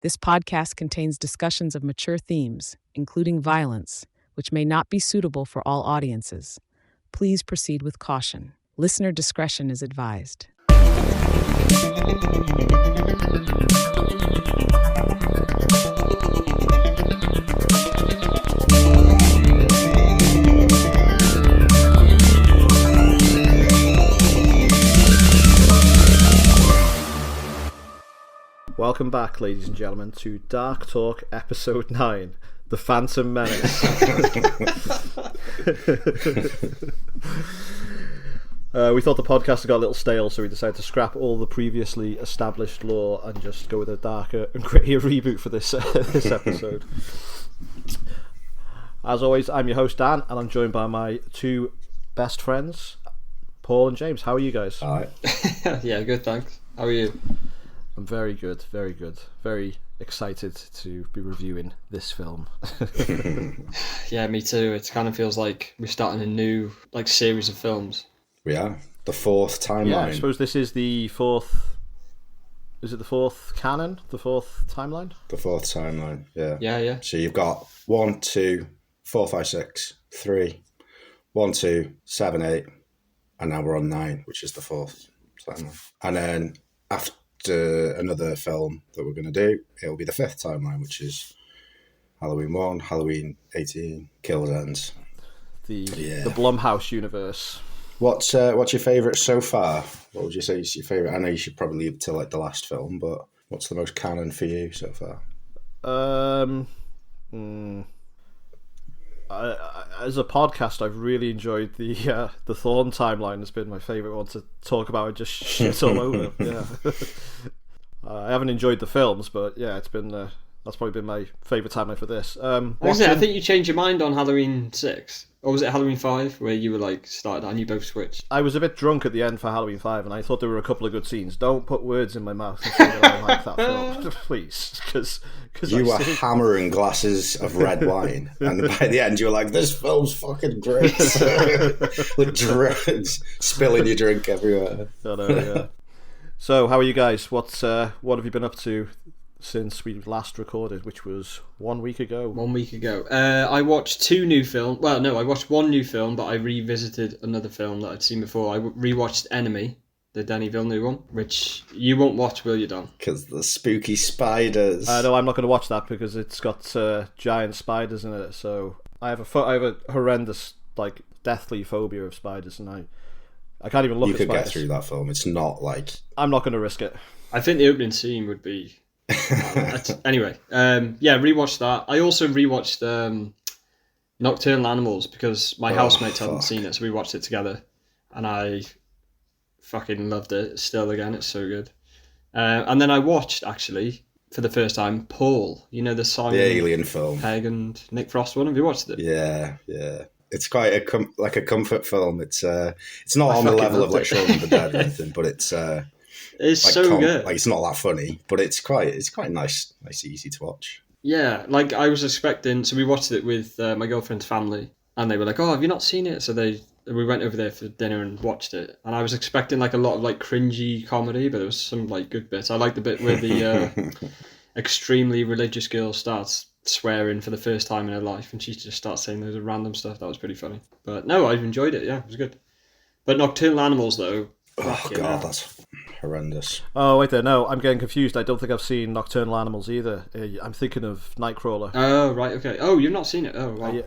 This podcast contains discussions of mature themes, including violence, which may not be suitable for all audiences. Please proceed with caution. Listener discretion is advised. Welcome back, ladies and gentlemen, to Dark Talk Episode 9, The Phantom Menace. We thought the podcast got a little stale, so we decided to scrap all the previously established lore and just go with a darker and grittier reboot for this episode. As always, I'm your host, Dan, and I'm joined by my two best friends, Paul and James. How are you guys? All right. Yeah, good, thanks. How are you? I'm very good, very good. Very excited to be reviewing this film. Yeah, me too. It kind of feels like we're starting a new series of films. We are. The fourth timeline. Yeah, I suppose this is the fourth... Is it the fourth canon? The fourth timeline? The fourth timeline, yeah. Yeah. So you've got 1, 2, 4, 5, 6, 3, 1, 2, 7, 8, and now we're on 9, which is the fourth timeline. And then after another film that we're going to do, it'll be the fifth timeline, which is Halloween 1, Halloween 18, Kills Ends. The Blumhouse universe. What's your favourite so far? What would you say is your favourite? I know you should probably leave it to the last film, but what's the most canon for you so far? As a podcast, I've really enjoyed the Thorn timeline. Has been my favourite one to talk about and just shit all over. Yeah, I haven't enjoyed the films, but yeah, it's been that's probably been my favourite timeline for this. I think you changed your mind on Halloween 6, or was it Halloween 5, where you were started and you both switched? I was a bit drunk at the end for Halloween 5, and I thought there were a couple of good scenes. Don't put words in my mouth and say that I like that film, please, because you were hammering glasses of red wine, and by the end you were like, "This film's fucking great," with drugs spilling your drink everywhere. I know, yeah. So, how are you guys? What have you been up to since we last recorded, which was 1 week ago? 1 week ago. I watched two new films. Well, no, I watched one new film, but I revisited another film that I'd seen before. I rewatched Enemy, the Denis Villeneuve one, which you won't watch, will you, Don? Because the spooky spiders. No, I'm not going to watch that because it's got giant spiders in it. So I have a horrendous, deathly phobia of spiders, and I can't even look at spiders. You could get through that film. It's not I'm not going to risk it. I think the opening scene would be... Anyway, rewatched that. I also rewatched Nocturnal Animals because my housemates hadn't seen it, so we watched it together, and I fucking loved it still again. It's so good. And then I watched, actually, for the first time, Paul. You know, the Alien film. Pegg and Nick Frost one. Have you watched it? Yeah. It's quite a comfort film. It's not on the level of Shaun of the Dead or anything, but it's so good. It's not that funny, but it's quite nice, easy to watch. Yeah, I was expecting. So we watched it with my girlfriend's family, and they were like, "Oh, have you not seen it?" So we went over there for dinner and watched it. And I was expecting a lot of cringy comedy, but there was some good bits. I liked the bit where the extremely religious girl starts swearing for the first time in her life, and she just starts saying those random stuff. That was pretty funny. But no, I enjoyed it. Yeah, it was good. But Nocturnal Animals, though. Oh God, that's horrendous. Oh wait there, no, I'm getting confused. I don't think I've seen Nocturnal Animals either. I'm thinking of Nightcrawler. Oh right, okay. Oh, you've not seen it? Oh wow.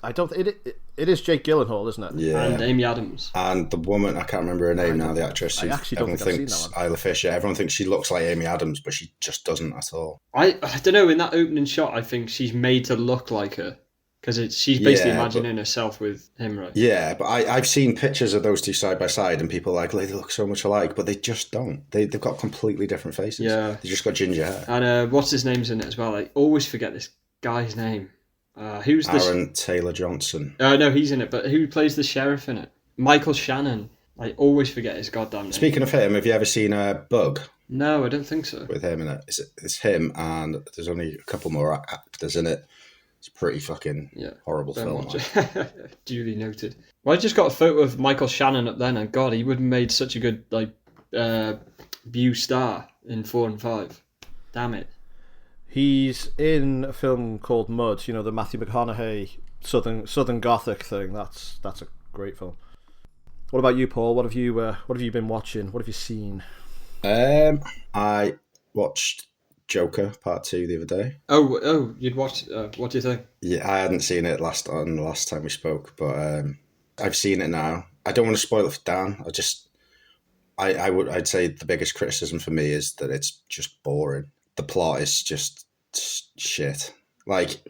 I don't. It is Jake Gyllenhaal, isn't it? Yeah. And Amy Adams. And the woman, I can't remember her name now. The actress. I actually don't think I've seen that one. Isla Fisher. Everyone thinks she looks like Amy Adams, but she just doesn't at all. I don't know. In that opening shot, I think she's made to look like her. Because she's basically imagining herself with him, right? Yeah, but I've seen pictures of those two side by side, and people are like, they look so much alike, but they just don't. They've got completely different faces. Yeah. They just got ginger hair. And what's his name's in it as well? I always forget this guy's name. Who's Aaron Taylor Johnson. No, he's in it, but who plays the sheriff in it? Michael Shannon. I always forget his goddamn name. Speaking of him, have you ever seen Bug? No, I don't think so. With him in it. It's him, and there's only a couple more actors in it. It's a pretty fucking horrible film. Duly noted. Well, I just got a photo of Michael Shannon up then, and God, he would have made such a good Bew star in 4 and 5. Damn it. He's in a film called Mud. You know, the Matthew McConaughey Southern Gothic thing. That's a great film. What about you, Paul? What have you been watching? What have you seen? I watched Joker Part 2 the other day. Oh, you'd watched. What do you think? Yeah, I hadn't seen it the last time we spoke, but I've seen it now. I don't want to spoil it for Dan. I'd say the biggest criticism for me is that it's just boring. The plot is just shit. Like,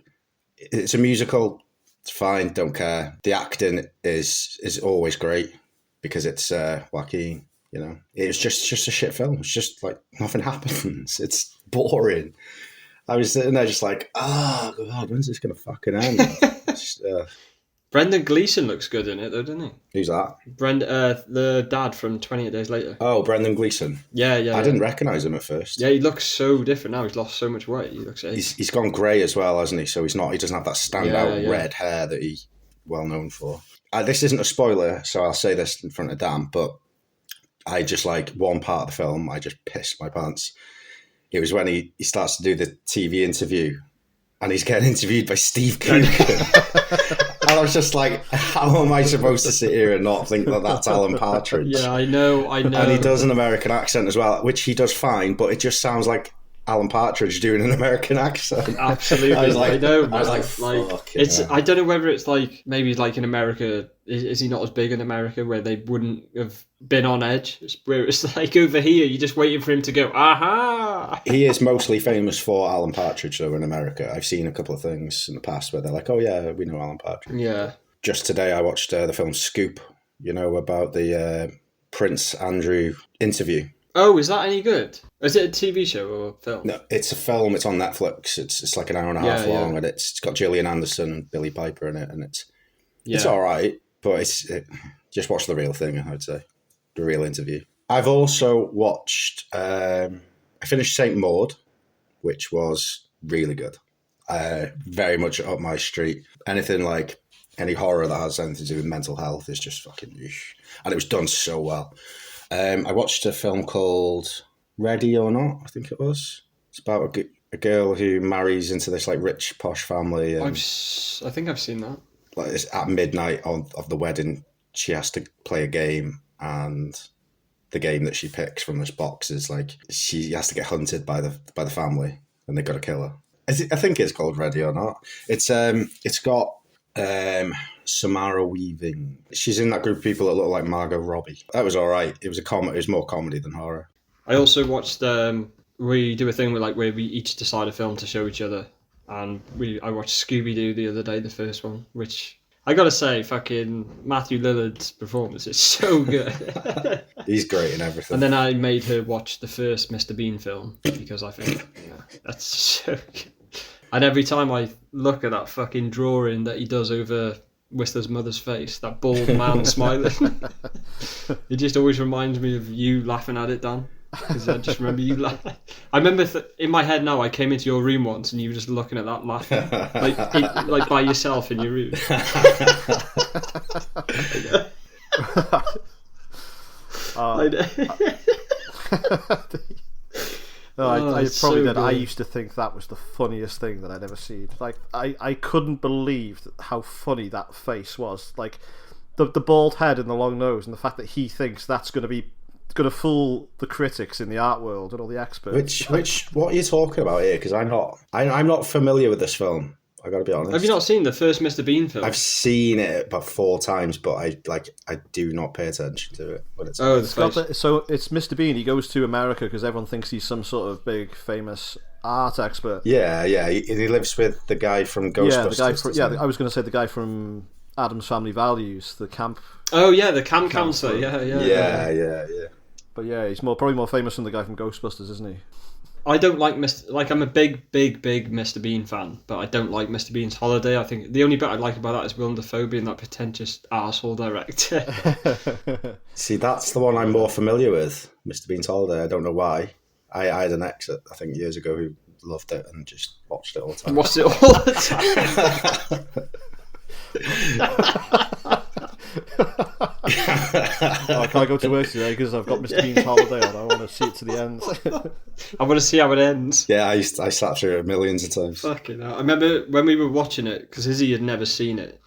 it's a musical. It's fine. Don't care. The acting is always great because it's Joaquin. You know, it's just a shit film. It's just like nothing happens. It's boring. I was sitting there just like, oh God, when's this gonna fucking end? Brendan Gleeson looks good in it, though, doesn't he? Who's that? The dad from 28 Days Later. Oh, Brendan Gleeson. Yeah. I didn't recognise him at first. Yeah, he looks so different now. He's lost so much weight. He looks. He's gone grey as well, hasn't he? So he doesn't have that standout red hair that he's well known for. This isn't a spoiler, so I'll say this in front of Dan, but I just like one part of the film. I just pissed my pants. It was when he starts to do the TV interview, and he's getting interviewed by Steve Coogan. And I was just like, how am I supposed to sit here and not think that that's Alan Partridge? Yeah, I know. And he does an American accent as well, which he does fine, but it just sounds like Alan Partridge doing an American accent. Absolutely. I was like, fuck. I don't know whether it's like, maybe like in America, is he not as big in America where they wouldn't have been on edge? Where it's like over here, you're just waiting for him to go, aha! He is mostly famous for Alan Partridge, though, in America. I've seen a couple of things in the past where they're like, oh yeah, we know Alan Partridge. Yeah. Just today I watched the film Scoop, you know, about the Prince Andrew interview. Oh, is that any good? Is it a TV show or a film? No, it's a film. It's on Netflix. It's like an hour and a half long, and it's got Gillian Anderson and Billy Piper in it, and it's all right. But just watch the real thing, I'd say, the real interview. I've also watched. I finished Saint Maud, which was really good. Very much up my street. Anything like any horror that has anything to do with mental health is just fucking eesh. And it was done so well. I watched a film called Ready or Not, I think it was. It's about a girl who marries into this like rich posh family. And, I think I've seen that. Like it's at midnight of the wedding, she has to play a game, and the game that she picks from this box is like she has to get hunted by the family, and they got to kill her. I think it's called Ready or Not. It's got Samara Weaving. She's in that group of people that look like Margot Robbie. That was all right. It was a comedy. It was more comedy than horror. I also watched. We do a thing where we each decide a film to show each other, and I watched Scooby Doo the other day, the first one, which I gotta say, fucking Matthew Lillard's performance is so good. He's great in everything. And then I made her watch the first Mr. Bean film because I think that's so good. And every time I look at that fucking drawing that he does over Whistler's mother's face, that bald man smiling, it just always reminds me of you laughing at it, Dan. Because I just remember you laughing. I remember in my head now, I came into your room once and you were just looking at that laughing, like by yourself in your room. No, I probably so did. I good. used to think that was the funniest thing that I'd ever seen. Like, I couldn't believe how funny that face was. Like, the bald head and the long nose, and the fact that he thinks that's going to fool the critics in the art world and all the experts. What are you talking about here? Because I'm not familiar with this film. I got to be honest. Have you not seen the first Mr. Bean film? I've seen it about 4 times, but I do not pay attention to it when it's. So it's Mr. Bean. He goes to America because everyone thinks he's some sort of big famous art expert. Yeah. He lives with the guy from Ghostbusters. I was going to say the guy from Addams Family Values, the camp. Oh yeah, the camp counselor. Yeah. But yeah, he's probably more famous than the guy from Ghostbusters, isn't he? I don't like I'm a big Mr. Bean fan, but I don't like Mr. Bean's Holiday. I think the only bit I like about that is Willem Dafoe being that pretentious arsehole director. See, that's the one I'm more familiar with, Mr. Bean's Holiday. I don't know why. I had an ex, I think, years ago who loved it and just watched it all the time. Watched it all the time. I can't go to work today because I've got Mr. Bean's holiday on. I want to see it to the end. I want to see how it ends. Yeah, I sat through it millions of times. Fucking hell. I remember when we were watching it, because Izzy had never seen it,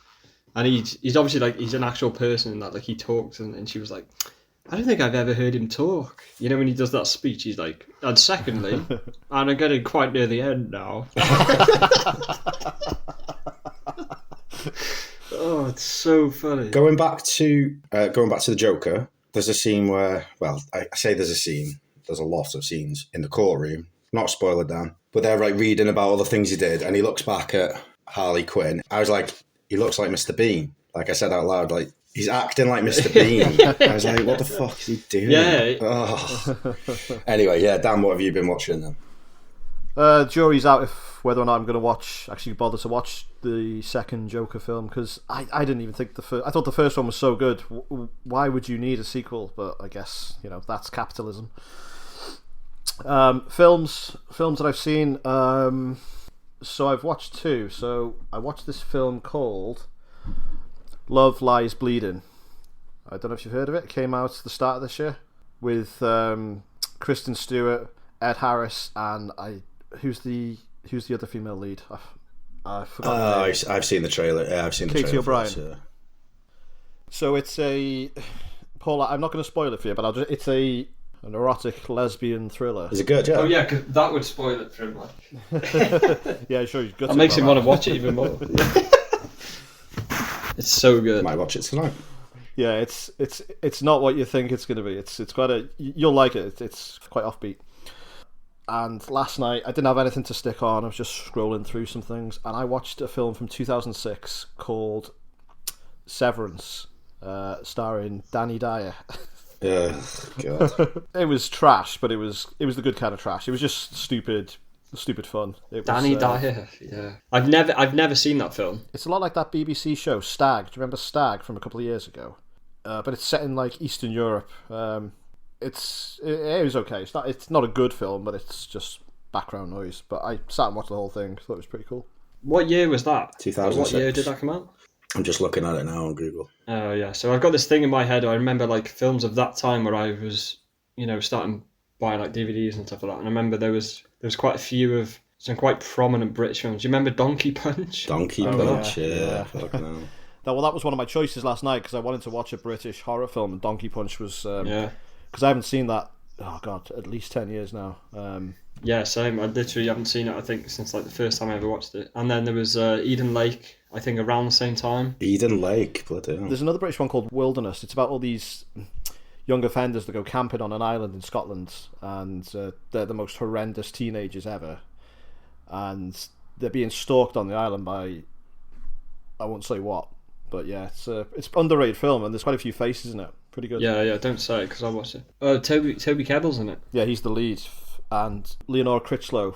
and he's obviously like, he's an actual person in that, like he talks, and she was like, I don't think I've ever heard him talk. You know, when he does that speech, he's like, and secondly, and I'm getting quite near the end now. Oh, it's so funny. Going back to the Joker, there's a scene where, well, I say there's a scene. There's a lot of scenes in the courtroom. Not a spoiler, Dan, but they're like reading about all the things he did, and he looks back at Harley Quinn. I was like, he looks like Mr. Bean. Like I said out loud, like he's acting like Mr. Bean. I was like, what the fuck is he doing? Yeah. Oh. Anyway, yeah, Dan, what have you been watching then? Jury's out if whether or not I'm going to actually bother to watch the second Joker film, because I didn't even think I thought the first one was so good. Why would you need a sequel? But I guess, you know, that's capitalism. Films that I've seen. So I've watched two. So I watched this film called Love Lies Bleeding. I don't know if you've heard of it. It came out at the start of this year with Kristen Stewart, Ed Harris, and who's the other female lead? I forgot. I've seen the trailer. Yeah, I've seen the Katie trailer. O'Brien. Yeah. So it's Paul, I'm not going to spoil it for you, but it's an erotic lesbian thriller. Is it good? Yeah. Oh yeah, because that would spoil it for him. Like. Yeah, sure. That makes him want to watch it even more. It's so good. Might watch it tonight. Yeah, it's not what you think it's going to be. It's you'll like it. It's quite offbeat. And last night I didn't have anything to stick on. I was just scrolling through some things, and I watched a film from 2006 called Severance, starring Danny Dyer. Yeah, God. It was trash, but it was the good kind of trash. It was just stupid fun. Danny Dyer, yeah. I've never seen that film. It's a lot like that BBC show Stag. Do you remember Stag from a couple of years ago? But it's set in like Eastern Europe. It was okay. It's not a good film, but it's just background noise. But I sat and watched the whole thing. Thought it was pretty cool. What year was that? 2006. What year did that come out? I'm just looking at it now on Google. Oh yeah. So I've got this thing in my head. I remember like films of that time where I was, you know, starting buying like DVDs and stuff like that. And I remember there was quite a few of some quite prominent British films. Do you remember Donkey Punch? Donkey Punch, yeah. Fucking hell. Well, that was one of my choices last night because I wanted to watch a British horror film, and Donkey Punch was because I haven't seen that. Oh god, at least 10 years now. Yeah, same. I literally haven't seen it, I think, since like the first time I ever watched it. And then there was Eden Lake, I think, around the same time. Eden Lake, bloody hell. There's another British one called Wilderness. It's about all these young offenders that go camping on an island in Scotland, and they're the most horrendous teenagers ever, and they're being stalked on the island by, I won't say what, but yeah, it's an underrated film, and there's quite a few faces in it. Pretty good. Yeah, don't say it because I watched it. Oh, Toby Kebbell's in it. Yeah, he's the lead, and Leonora Critchlow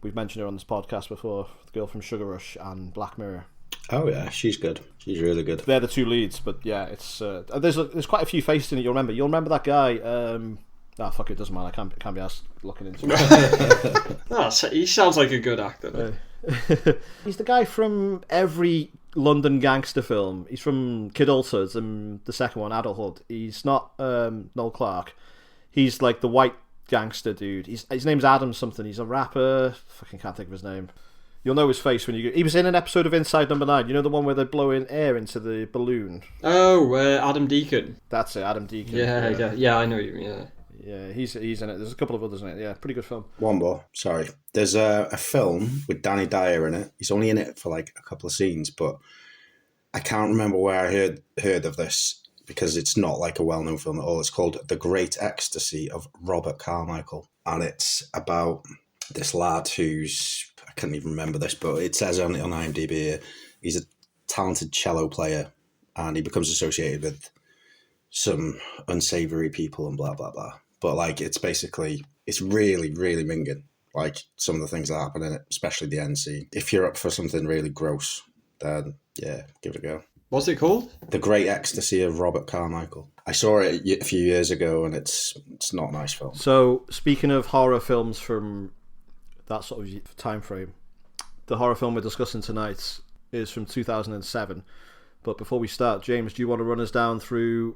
we've mentioned her on this podcast before, the girl from Sugar Rush and Black Mirror. Oh yeah, she's good. She's really good. They're the two leads, but yeah, it's there's quite a few faces in it. You'll remember that guy. Fuck it, doesn't matter. I can't be asked looking into it. He sounds like a good actor. He's the guy from every London gangster film. He's from Kid Ultras and the second one, Adulthood. He's not Noel Clarke. He's like the white gangster dude. His name's Adam something. He's a rapper. Fucking can't think of his name. You'll know his face when you go. He was in an episode of Inside Number 9. You know the one where they're blowing air into the balloon? Oh, Adam Deacon. That's it, Adam Deacon. Yeah, I know you. Yeah. Yeah, he's in it. There's a couple of others in it. Yeah, pretty good film. One more, sorry. There's a film with Danny Dyer in it. He's only in it for like a couple of scenes, but I can't remember where I heard of this because it's not like a well-known film at all. It's called The Great Ecstasy of Robert Carmichael, and it's about this lad who's, I can't even remember this, but it says on IMDb he's a talented cello player, and he becomes associated with some unsavory people and blah blah blah. But like, it's really, really minging. Like some of the things that happen in it, especially the end scene. If you're up for something really gross, then yeah, give it a go. What's it called? The Great Ecstasy of Robert Carmichael. I saw it a few years ago, and it's not a nice film. So speaking of horror films from that sort of time frame, the horror film we're discussing tonight is from 2007. But before we start, James, do you want to run us down through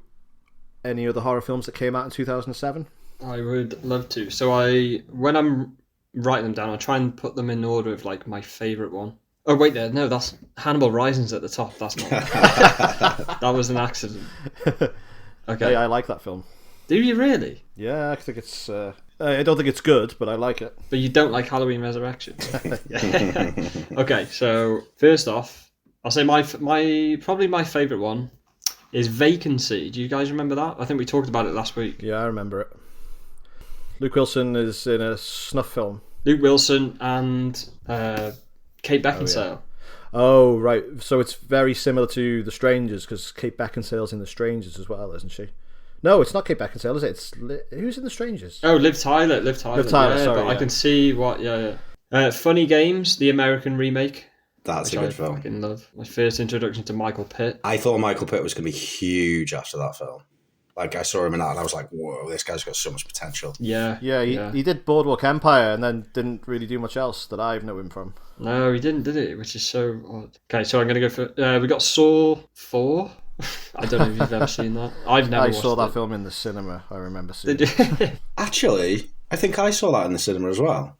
any other horror films that came out in 2007? I would love to. So when I'm writing them down, I'll try and put them in order of like my favourite one. Oh wait, no, that's Hannibal Rising's at the top. That's not. That was an accident. Okay. Hey, I like that film. Do you really? Yeah, I think it's. I don't think it's good, but I like it. But you don't like Halloween Resurrections. Okay, so first off, I'll say my probably my favourite one is Vacancy. Do you guys remember that? I think we talked about it last week. Yeah, I remember it. Luke Wilson is in a snuff film. Luke Wilson and Kate Beckinsale. Oh, right. So it's very similar to The Strangers, because Kate Beckinsale's in The Strangers as well, isn't she? No, it's not Kate Beckinsale, is it? It's who's in The Strangers? Oh, Liv Tyler. Liv Tyler, yeah, sorry. But I can see what. Yeah. Funny Games, the American remake. That's a good film. I fucking love. My first introduction to Michael Pitt. I thought Michael Pitt was going to be huge after that film. Like, I saw him in that and I was like, whoa, this guy's got so much potential. Yeah. He did Boardwalk Empire and then didn't really do much else that I've known him from. No, he didn't, did he? Which is so odd. Okay, so I'm going to go for... we got Saw 4. I don't know if you've ever seen that. I've never watched it. I saw that film in the cinema, I remember seeing it. Did you? Actually, I think I saw that in the cinema as well.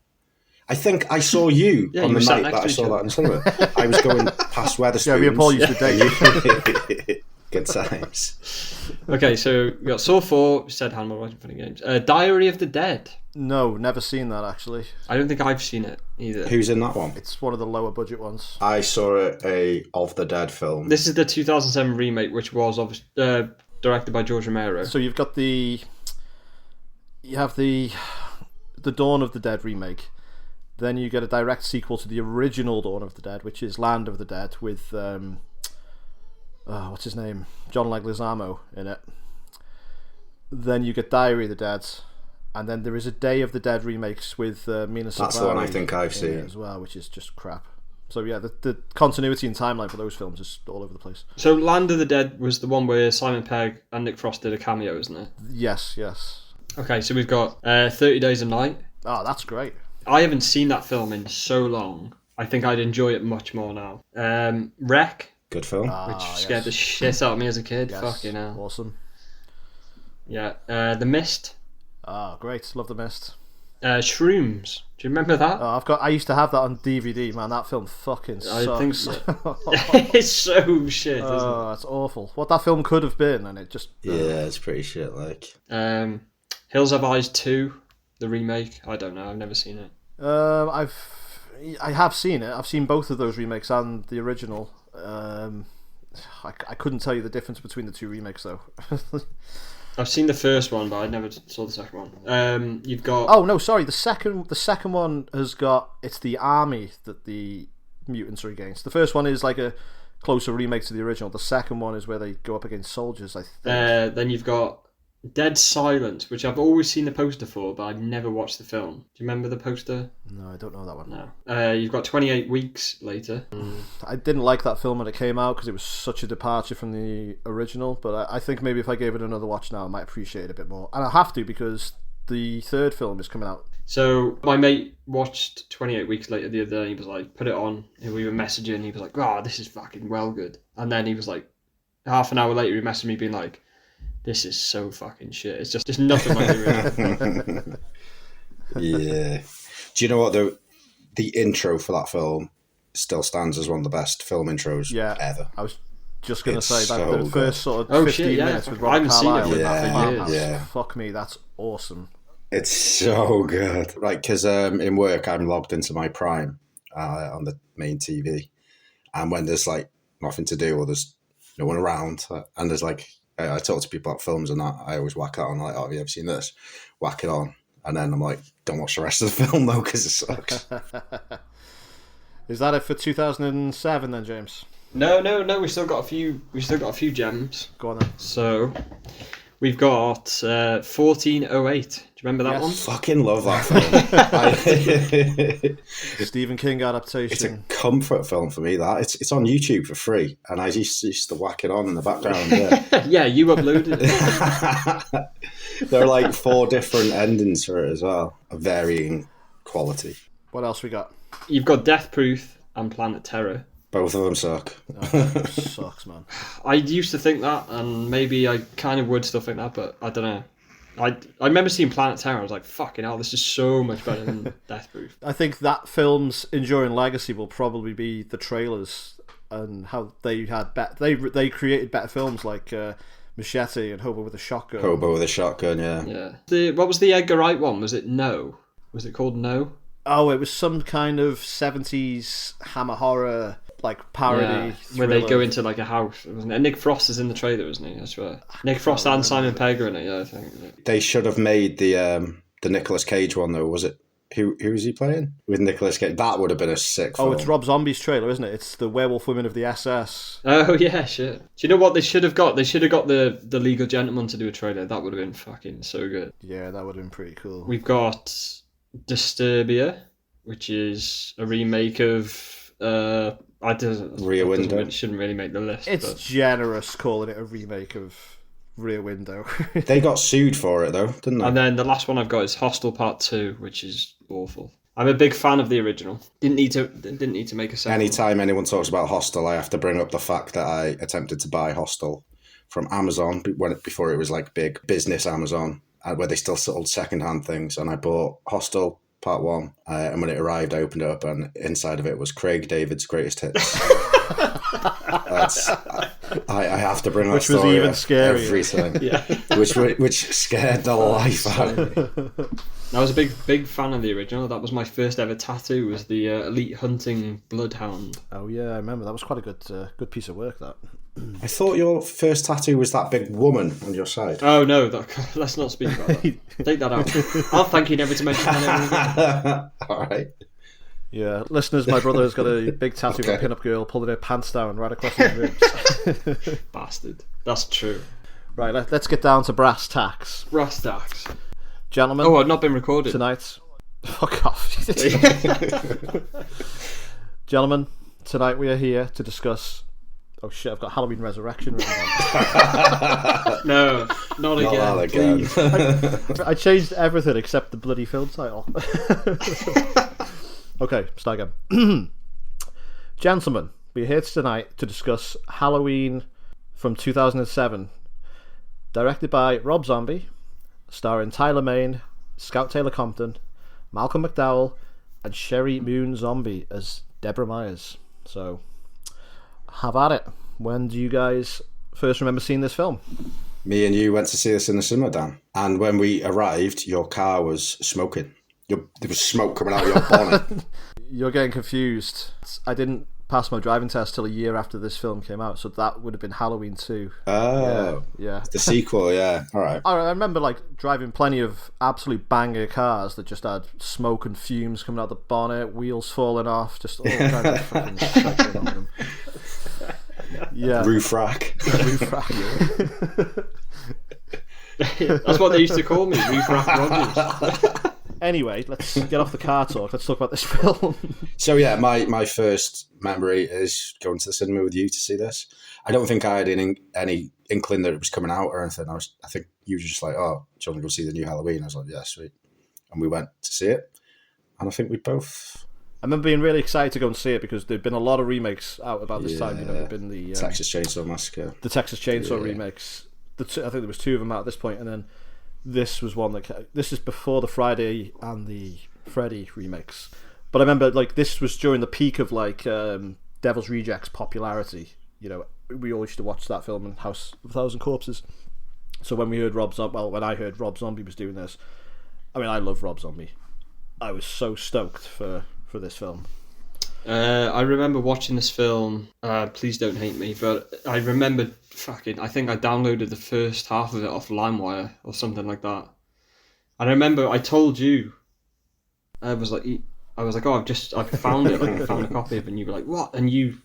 I think I saw you on the night that I saw that in the cinema. I was going past Wetherspoons. Yeah, me and Paul used to date. Good times. Okay, so we got Saw 4, we said Hannibal Rising, Funny Games. Diary of the Dead. No, never seen that actually. I don't think I've seen it either. Who's in that one? It's one of the lower budget ones. I saw a Of the Dead film. This is the 2007 remake, which was directed by George Romero. So you have the Dawn of the Dead remake. Then you get a direct sequel to the original Dawn of the Dead, which is Land of the Dead with what's his name? John Leguizamo in it. Then you get Diary of the Dead, and then there is a Day of the Dead remakes with Mina Suvari. That's the one I think I've seen as well, which is just crap. So yeah, the continuity and timeline for those films is all over the place. So Land of the Dead was the one where Simon Pegg and Nick Frost did a cameo, isn't it? Yes. Okay, so we've got 30 Days a Night. Oh, that's great. I haven't seen that film in so long. I think I'd enjoy it much more now. Wreck. Good film. Which scared the shit out of me as a kid. Yes. Fucking hell. Awesome. Yeah. The Mist. Ah, great. Love The Mist. Shrooms. Do you remember that? I used to have that on DVD, man. That film fucking sucks. I think so. It's so shit, isn't it? Oh, that's awful. What that film could have been, and it just... Yeah, it's pretty shit, like. Hills Have Eyes 2, the remake. I don't know. I've never seen it. I have seen it. I've seen both of those remakes and the original. I couldn't tell you the difference between the two remakes, though. I've seen the first one, but I never saw the second one. You've got... Oh, no, sorry. The second one has got... It's the army that the mutants are against. The first one is like a closer remake to the original. The second one is where they go up against soldiers, I think. Then you've got Dead Silence, which I've always seen the poster for, but I've never watched the film. Do you remember the poster? No, I don't know that one. No. You've got 28 Weeks Later. I didn't like that film when it came out because it was such a departure from the original, but I think maybe if I gave it another watch now, I might appreciate it a bit more. And I have to, because the third film is coming out. So my mate watched 28 Weeks Later the other day. He was like, put it on, and we were messaging. He was like, "Oh, this is fucking well good." And then he was like, half an hour later, he messaged me being like, "This is so fucking shit. It's just nothing like the original." Yeah. Do you know what the intro for that film still stands as one of the best film intros ever? I was just going to say that so the first sort of 15 minutes with I Robert haven't seen it Carlyle with in that farmhouse. Yeah. Fuck me, that's awesome. It's so good. Right, because in work I'm logged into my Prime on the main TV, and when there's like nothing to do or there's no one around, and there's like I talk to people about films and that, I always whack it on, like, "Oh, have you ever seen this?" Whack it on, and then I'm like, "Don't watch the rest of the film though, because it sucks." Is that it for 2007 then, James? No. We still got a few gems. Go on then. So we've got 1408. Do you remember that one? Fucking love that film. Stephen King adaptation. It's a comfort film for me. That it's on YouTube for free, and I used to whack it on in the background. Yeah, yeah, you uploaded it. There are like 4 different endings for it as well, of varying quality. What else we got? You've got Death Proof and Planet Terror. Both of them suck. Oh, sucks, man. I used to think that, and maybe I kind of would still think that, but I don't know. I remember seeing Planet Terror. I was like, "Fucking hell, this is so much better than Death Proof." I think that film's enduring legacy will probably be the trailers and how they had they created better films like Machete and Hobo with a Shotgun. Hobo with a Shotgun, yeah. Yeah. What was the Edgar Wright one? Was it No? Was it called No? Oh, it was some kind of 70s hammer horror like parody where they thriller. go into like a house, wasn't it? And Nick Frost is in the trailer, isn't he? I swear. Nick Frost and Simon Pegg are in it. Yeah, I think. They should have made the Nicolas Cage one though. Was it? Who is he playing with Nicolas Cage? That would have been a sick film. Oh, it's Rob Zombie's trailer, isn't it? It's the Werewolf Women of the SS. Oh yeah, shit. Do you know what they should have got? They should have got the Legal Gentleman to do a trailer. That would have been fucking so good. Yeah, that would have been pretty cool. We've got Disturbia, which is a remake of Rear Window. Shouldn't really make the list. It's generous calling it a remake of Rear Window. They got sued for it though, didn't they? And then the last one I've got is Hostel Part 2, which is awful. I'm a big fan of the original. Didn't need to make a sequel. Anytime anyone talks about Hostel, I have to bring up the fact that I attempted to buy Hostel from Amazon before it was like big business Amazon, where they still sold secondhand things, and I bought Hostel Part 1, and when it arrived, I opened it up, and inside of it was Craig David's greatest hits. I have to bring that which was story even up scarier. every time. Yeah. which scared the life out of me. I was a big fan of the original. That was my first ever tattoo. Was the Elite Hunting Bloodhound. Oh yeah, I remember. That was quite a good piece of work. That. I thought your first tattoo was that big woman on your side. Oh no, let's not speak about that. Take that out. I'll thank you never to mention that ever again. All right. Yeah, listeners, my brother has got a big tattoo of a pin-up girl pulling her pants down right across his ribs. Bastard. That's true. Right, let's get down to brass tacks. Brass tacks. Gentlemen. Oh, I've not been recorded. Tonight. Fuck off. Gentlemen, tonight we are here to discuss... Oh shit, I've got Halloween Resurrection written down. No, not again. I changed everything except the bloody film title. Okay, start again. Gentlemen, we're here tonight to discuss Halloween from 2007, directed by Rob Zombie, starring Tyler Mane, Scout Taylor Compton, Malcolm McDowell, and Sherry Moon Zombie as Deborah Myers. So, have at it. When do you guys first remember seeing this film? Me and you went to see this in the cinema, Dan. And when we arrived, your car was smoking. There was smoke coming out of your bonnet. You're getting confused. I didn't pass my driving test till a year after this film came out, so that would have been Halloween 2. Oh. Yeah. The sequel, yeah. All right. I remember like driving plenty of absolute banger cars that just had smoke and fumes coming out the bonnet, wheels falling off, just all kinds of fucking shit going on them. Yeah. Roof rack. Roof rack. That's what they used to call me, Roof Rack Rogers. Anyway, let's get off the car talk. Let's talk about this film. So yeah, my first memory is going to the cinema with you to see this. I don't think I had any inkling that it was coming out or anything. I think you were just like, "Oh, do you want to go see the new Halloween?" I was like, "Yeah, sweet," and we went to see it. And I think we both. I remember being really excited to go and see it because there'd been a lot of remakes out about this time. You know, there'd been the Texas Chainsaw Massacre, the Texas Chainsaw remakes. I think there was 2 of them out at this point, and then this was one that this is before the Friday and the Freddy remakes. But I remember like this was during the peak of like Devil's Rejects popularity. You know, we all used to watch that film in House of a Thousand Corpses. So when we heard when I heard Rob Zombie was doing this, I mean I love Rob Zombie. I was so stoked for this film. I remember watching this film. Please don't hate me, but I remember I think I downloaded the first half of it off LimeWire or something like that. And I remember I told you, I was like, oh, I've found it. Like I found a copy of it, and you were like, what? And you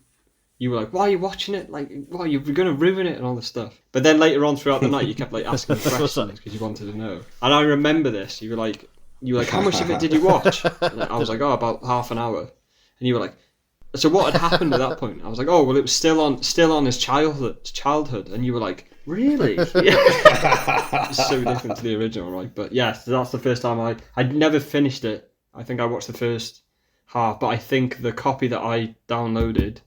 were like, why are you watching it? Like, why you're gonna ruin it and all this stuff. But then later on throughout the night, you kept like asking me questions because you wanted to know. And I remember this. You were like, how much of it did you watch? And I was like, oh, about half an hour. And you were like, so what had happened at that point? I was like, oh, well, it was still on his childhood. And you were like, really? It's so different to the original, right? But yeah, so that's the first time I'd never finished it. I think I watched the first half, but I think the copy that I downloaded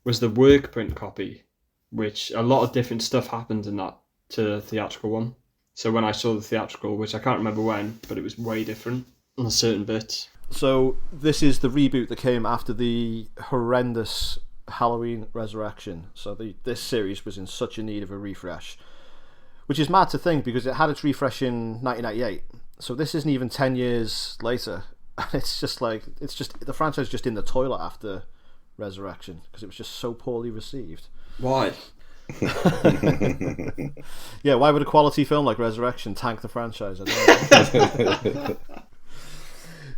was the work print copy, which a lot of different stuff happened in that to the theatrical one. So when I saw the theatrical, which I can't remember when, but it was way different on certain bits. So this is the reboot that came after the horrendous Halloween Resurrection. So this series was in such a need of a refresh, which is mad to think because it had its refresh in 1998. So this isn't even 10 years later. And it's just the franchise just in the toilet after Resurrection because it was just so poorly received. Why? Yeah, why would a quality film like Resurrection tank the franchise? I don't know.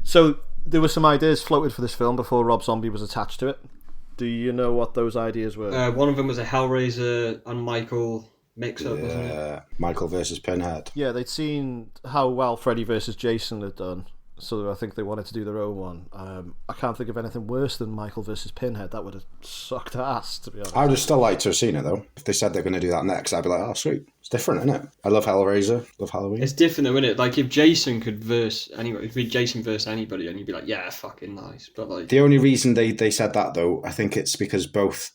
So there were some ideas floated for this film before Rob Zombie was attached to it. Do you know what those ideas were? One of them was a Hellraiser and Michael mix-up, wasn't it? Michael versus Pinhead. Yeah, they'd seen how well Freddy versus Jason had done, so I think they wanted to do their own one. I can't think of anything worse than Michael versus Pinhead. That would have sucked ass, to be honest. I would have still liked to have seen it, though. If they said they're going to do that next, I'd be like, oh, sweet. It's different, isn't it? I love Hellraiser. Love Halloween. It's different, though, isn't it? Like, if Jason could verse anybody, if Jason verse anybody, and you'd be like, yeah, fucking nice. But, like... The only reason they said that, though, I think it's because both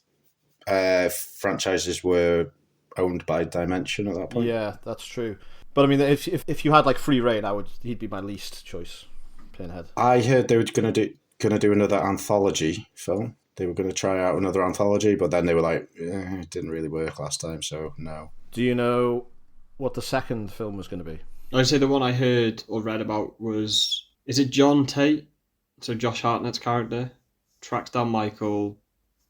franchises were owned by Dimension at that point. Yeah, that's true. But, I mean, if you had, like, free reign, he'd be my least choice. Pinhead. I heard they were going to do another anthology film. They were going to try out another anthology, but then they were like, it didn't really work last time, so no. Do you know what the second film was going to be? I'd say the one I heard or read about was, is it John Tate? So Josh Hartnett's character tracks down Michael,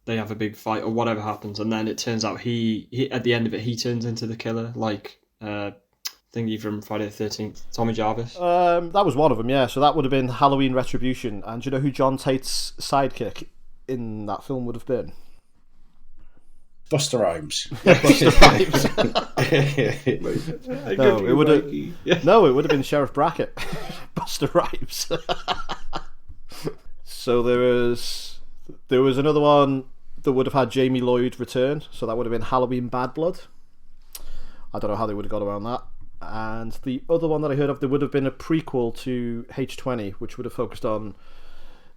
they have a big fight or whatever happens, and then it turns out he at the end of it, he turns into the killer, like... thingy from Friday the 13th, Tommy Jarvis. That was one of them, yeah. So that would have been Halloween Retribution. And do you know who John Tate's sidekick in that film would have been? Buster Rhymes. Yeah, Buster Rhymes. No, it would have been Sheriff Brackett. Buster Rhymes. So there was another one that would have had Jamie Lloyd return. So that would have been Halloween Bad Blood. I don't know how they would have got around that. And the other one that I heard of, there would have been a prequel to H20, which would have focused on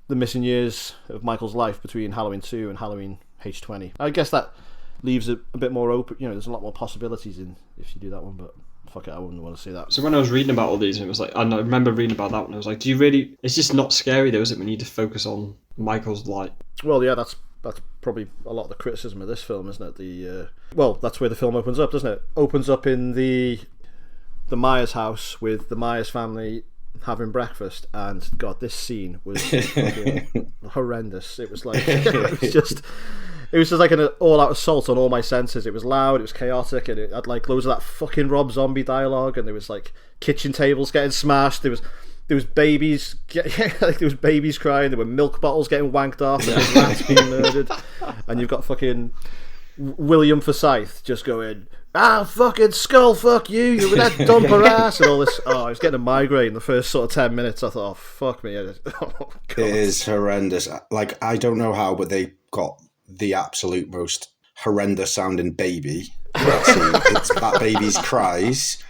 the missing years of Michael's life between Halloween 2 and Halloween H20. I guess that leaves it a bit more open. You know, there's a lot more possibilities in if you do that one, but fuck it, I wouldn't want to see that. So when I was reading about all these, it was like, I remember reading about that one, I was like, do you really... It's just not scary though, is it, when you just focus on Michael's life? Well, yeah, that's probably a lot of the criticism of this film, isn't it? Well, that's where the film opens up, doesn't it? Opens up in the Myers house with the Myers family having breakfast, and God, this scene was horrendous. It was like it was just like an all-out assault on all my senses. It was loud, it was chaotic, and it had like loads of that fucking Rob Zombie dialogue, and there was like kitchen tables getting smashed. There was babies, like there was babies crying. There were milk bottles getting wanked off. There was rats being murdered, and you've got fucking William Forsythe just going, fucking skull, fuck you, you're with that dumper ass, and all this. I was getting a migraine the first sort of 10 minutes. I thought, oh, fuck me. It is horrendous. Like, I don't know how, but they got the absolute most horrendous sounding baby. That baby's cries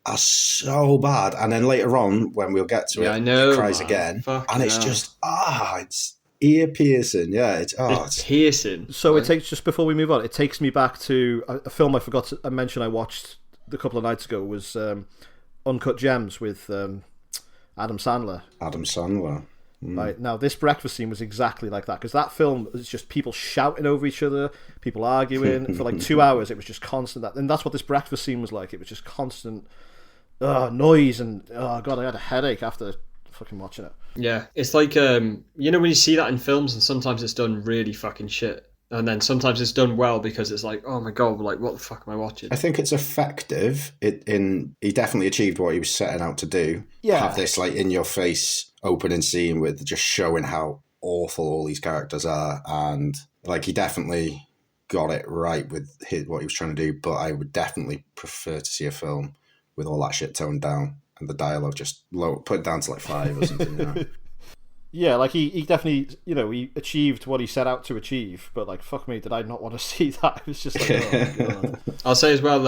are so bad. And then later on, when we'll get to it, I know, it cries again. And it's just, it's ear piercing. Yeah, it's piercing. So it takes, just before we move on, it takes me back to a film I forgot to mention I watched a couple of nights ago, was Uncut Gems with Adam Sandler. Right, now this breakfast scene was exactly like that, because that film is just people shouting over each other, people arguing for like 2 hours. It was just constant and that's what this breakfast scene was like. It was just constant noise, and God, I had a headache after fucking watching it. Yeah, it's like when you see that in films, and sometimes it's done really fucking shit, and then sometimes it's done well because it's like, oh my God, like what the fuck am I watching? I think it's effective. He definitely achieved what he was setting out to do. Yeah, have this like in your face opening scene with just showing how awful all these characters are, and like he definitely got it right with what he was trying to do. But I would definitely prefer to see a film with all that shit toned down and the dialogue just low, put it down to like 5 or something. Yeah, like he definitely, he achieved what he set out to achieve, but like, fuck me, did I not want to see that? It was just like, oh God. I'll say as well,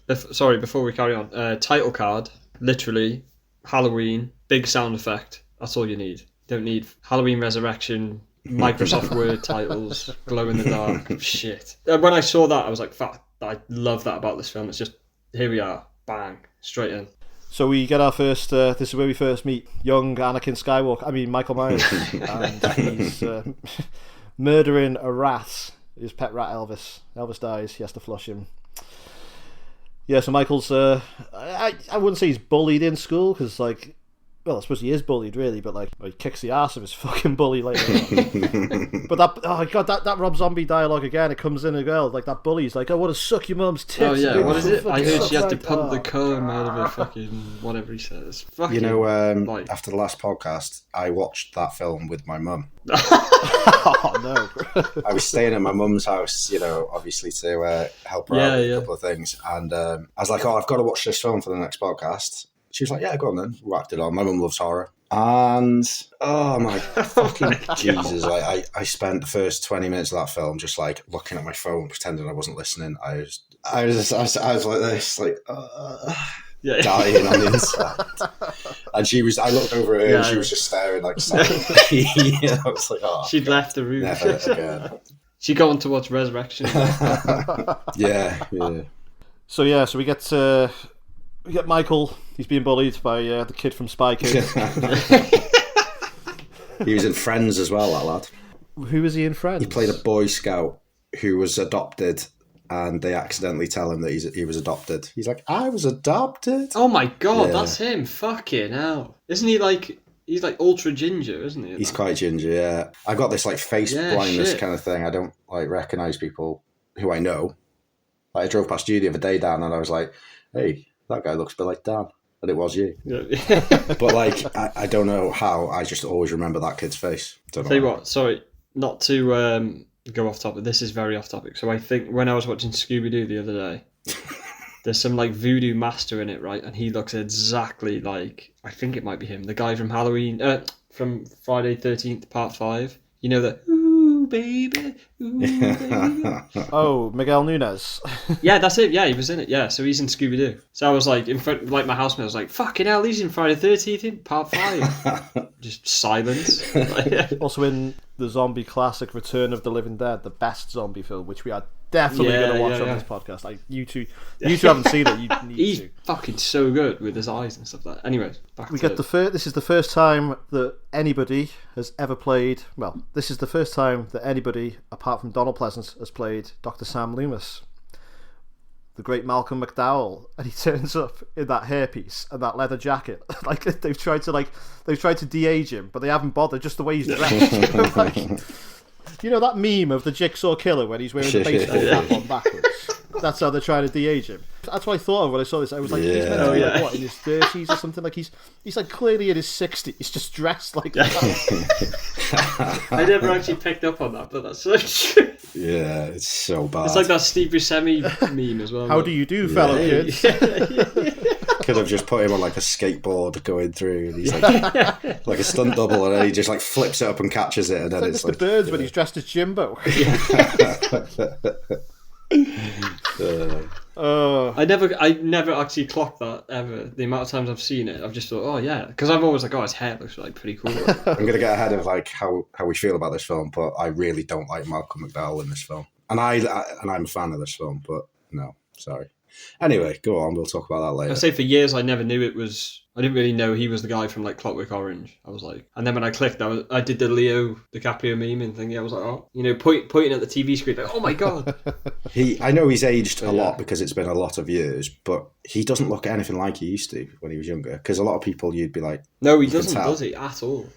before we carry on, title card, literally, Halloween, big sound effect, that's all you need. You don't need Halloween Resurrection, Microsoft Word titles, glow in the dark, shit. When I saw that, I was like, fuck, I love that about this film. It's just, here we are, bang, straight in. So we get our first, this is where we first meet young Anakin Skywalker, Michael Myers, and he's murdering a rat, his pet rat Elvis. Elvis dies, he has to flush him. Yeah, so Michael's, I wouldn't say he's bullied in school, because, like, well, I suppose he is bullied, really, but, like, he kicks the arse of his fucking bully later on. But that, oh, God, that Rob Zombie dialogue again, it comes in as well. Like, that bully's like, I want to suck your mum's tits. Oh, yeah, what is it? I heard she had to like, pump the cum out of her fucking, whatever he says. Fucking, You know, like... after the last podcast, I watched that film with my mum. Oh, no. I was staying at my mum's house, you know, obviously to help her out with a couple of things. And I was like, oh, I've got to watch this film for the next podcast. She was like, yeah, go on then. Whacked it on. My mum loves horror. And, oh my fucking Jesus. I spent the first 20 minutes of that film just like looking at my phone, pretending I wasn't listening. I was like this, like, dying on the inside. And I looked over at her and she was just staring like, I was like, oh. She'd left the room. Never again. She'd gone to watch Resurrection. Yeah. So we get Michael. He's being bullied by the kid from Spy Kids. He was in Friends as well, that lad. Who was he in Friends? He played a Boy Scout who was adopted, and they accidentally tell him that he was adopted. He's like, I was adopted. Oh my God, that's him. Fucking hell. Isn't he like... He's like ultra ginger, isn't he? He's quite ginger, yeah. I got this like face blindness kind of thing. I don't like recognise people who I know. Like I drove past you the other day, Dan, and I was like, hey, that guy looks a bit like Dan. And it was you. Yeah. But like, I don't know how, I just always remember that kid's face. I'll tell you what, sorry, not to go off topic, this is very off topic. So I think when I was watching Scooby-Doo the other day, there's some like voodoo master in it, right? And he looks exactly like, I think it might be him, the guy from from Friday 13th, part 5. You know that, ooh, baby, ooh, baby. Oh, Miguel Nunez. Yeah, that's it. Yeah, he was in it. Yeah, so he's in Scooby-Doo. So I was like, in front, like my housemate was like, fucking hell, he's in Friday 13th in part 5. Just silence. Also in the zombie classic Return of the Living Dead, the best zombie film, which we are definitely going to watch on this podcast. Like you two haven't seen it. You need He's to. fucking so good with his eyes and stuff like that. Anyways, this is the first time that anybody has ever played. Well, this is the first time that anybody apart from Donald Pleasance has played Dr. Sam Loomis, the great Malcolm McDowell, and he turns up in that hairpiece and that leather jacket. Like they've tried to de-age him, but they haven't bothered. Just the way he's dressed. Like, you know that meme of the Jigsaw Killer when he's wearing the baseball cap on backwards? That's how they're trying to de-age him. That's what I thought of when I saw this. I was like, he's meant to be like, what, in his 30s or something? Like he's like clearly in his 60s. He's just dressed like that. I never actually picked up on that, but that's so true. Yeah, it's so bad. It's like that Steve Buscemi meme as well. How do you do, fellow kids? Could have just put him on like a skateboard going through, and he's like a stunt double, and then he just like flips it up and catches it, and then it's like Mr. Burns when he's dressed as Jimbo. I never actually clocked that ever. The amount of times I've seen it, I've just thought, oh yeah, because I'm always like, oh, his hair looks like pretty cool. I'm gonna get ahead of like how we feel about this film, but I really don't like Malcolm McDowell in this film, and I'm a fan of this film, but no, sorry. Anyway, go on. We'll talk about that later. I say for years I never knew it was. I didn't really know he was the guy from like Clockwork Orange. I was like, and then when I clicked, I did the Leo DiCaprio meme and thingy. I was like, oh, pointing at the TV screen, like, oh my God. I know he's aged a lot because it's been a lot of years, but he doesn't look anything like he used to when he was younger. Because a lot of people, you'd be like, no, he doesn't, does he at all?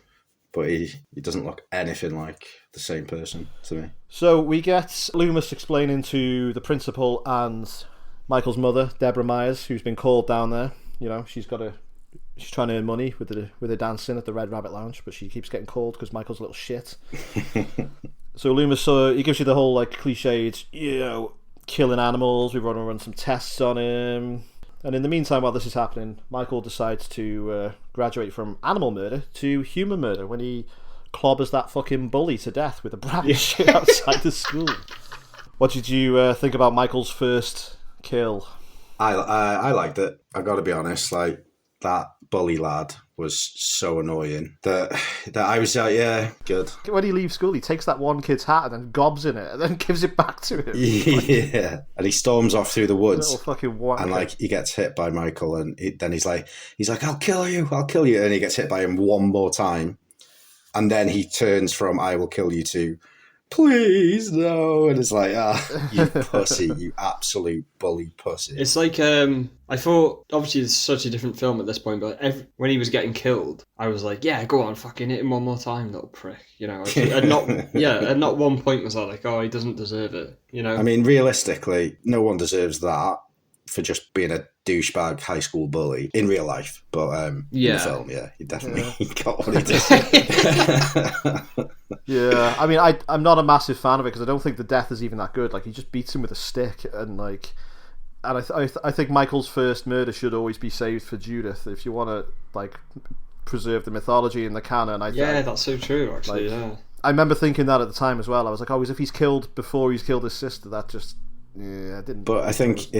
But he doesn't look anything like the same person to me. So we get Loomis explaining to the principal and Michael's mother, Deborah Myers, who's been called down there. You know, she's trying to earn money with her dancing at the Red Rabbit Lounge, but she keeps getting called because Michael's a little shit. So Loomis, he gives you the whole like cliched, killing animals. We want to run some tests on him. And in the meantime, while this is happening, Michael decides to graduate from animal murder to human murder when he clobbers that fucking bully to death with a branch outside the school. What did you think about Michael's first kill? I liked it. I've got to be honest. Like, that bully lad was so annoying that I was like, yeah, good. When he leaves school, he takes that one kid's hat and then gobs in it and then gives it back to him. Yeah, and he storms off through the woods. Little fucking wanker. And like he gets hit by Michael, and then he's like, I'll kill you, and he gets hit by him one more time, and then he turns from "I will kill you" to "Please no," and it's like, you pussy, you absolute bully pussy. It's like, I thought, obviously it's such a different film at this point, but when he was getting killed, I was like, yeah, go on, fucking hit him one more time, little prick, you know. And not one point was I like, oh, he doesn't deserve it, you know. I mean, realistically, no one deserves that for just being a douchebag high school bully in real life, but in the film, he definitely got what he did. Yeah, I mean, I'm not a massive fan of it because I don't think the death is even that good. Like, he just beats him with a stick, and like, and I think Michael's first murder should always be saved for Judith if you want to like preserve the mythology and the canon. That's so true. Actually, I remember thinking that at the time as well. I was like, oh, if he's killed before he's killed his sister, that just I didn't. But I think I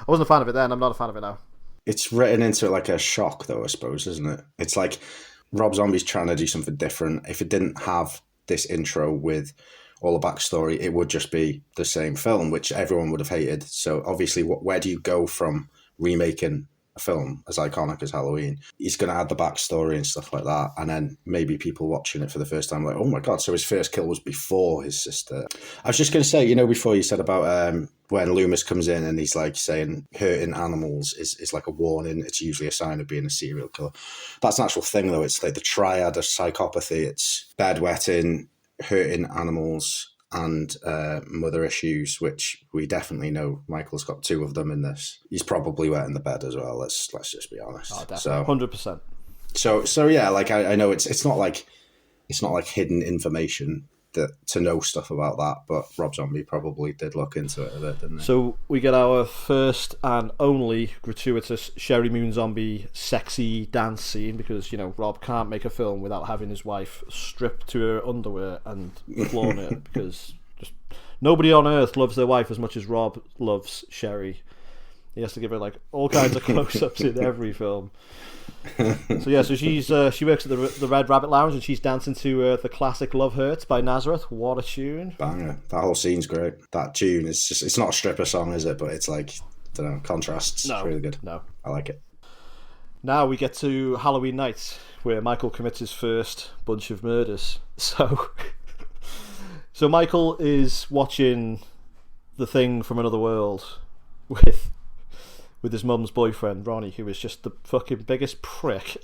wasn't a fan of it then. I'm not a fan of it now. It's written into it like a shock, though, I suppose, isn't it? It's like Rob Zombie's trying to do something different. If it didn't have this intro with all the backstory, it would just be the same film, which everyone would have hated. So obviously, where do you go from remaking a film as iconic as Halloween? He's going to add the backstory and stuff like that, and then maybe people watching it for the first time like, oh my god, so his first kill was before his sister. I was just going to say, you know, before you said about when Loomis comes in and he's like saying hurting animals is like a warning, it's usually a sign of being a serial killer. That's an actual thing, though. It's like the triad of psychopathy. It's bedwetting, hurting animals, and mother issues, which we definitely know Michael's got two of them in this. He's probably wetting the bed as well. Let's just be honest. Oh, definitely. 100%. So yeah, like I know it's not like hidden information that to know stuff about that, but Rob Zombie probably did look into it a bit, didn't he? So we get our first and only gratuitous Sherry Moon Zombie sexy dance scene because, you know, Rob can't make a film without having his wife stripped to her underwear and flaunt it because just nobody on earth loves their wife as much as Rob loves Sherry. He has to give her like all kinds of close-ups in every film. So she works at the Red Rabbit Lounge and she's dancing to the classic Love Hurts by Nazareth. What a tune. Banger. That whole scene's great. That tune is just, it's not a stripper song, is it? But it's like, I don't know, contrasts. No, it's really good. No. I like it. Now we get to Halloween night where Michael commits his first bunch of murders. So Michael is watching The Thing from Another World with his mum's boyfriend, Ronnie, who is just the fucking biggest prick.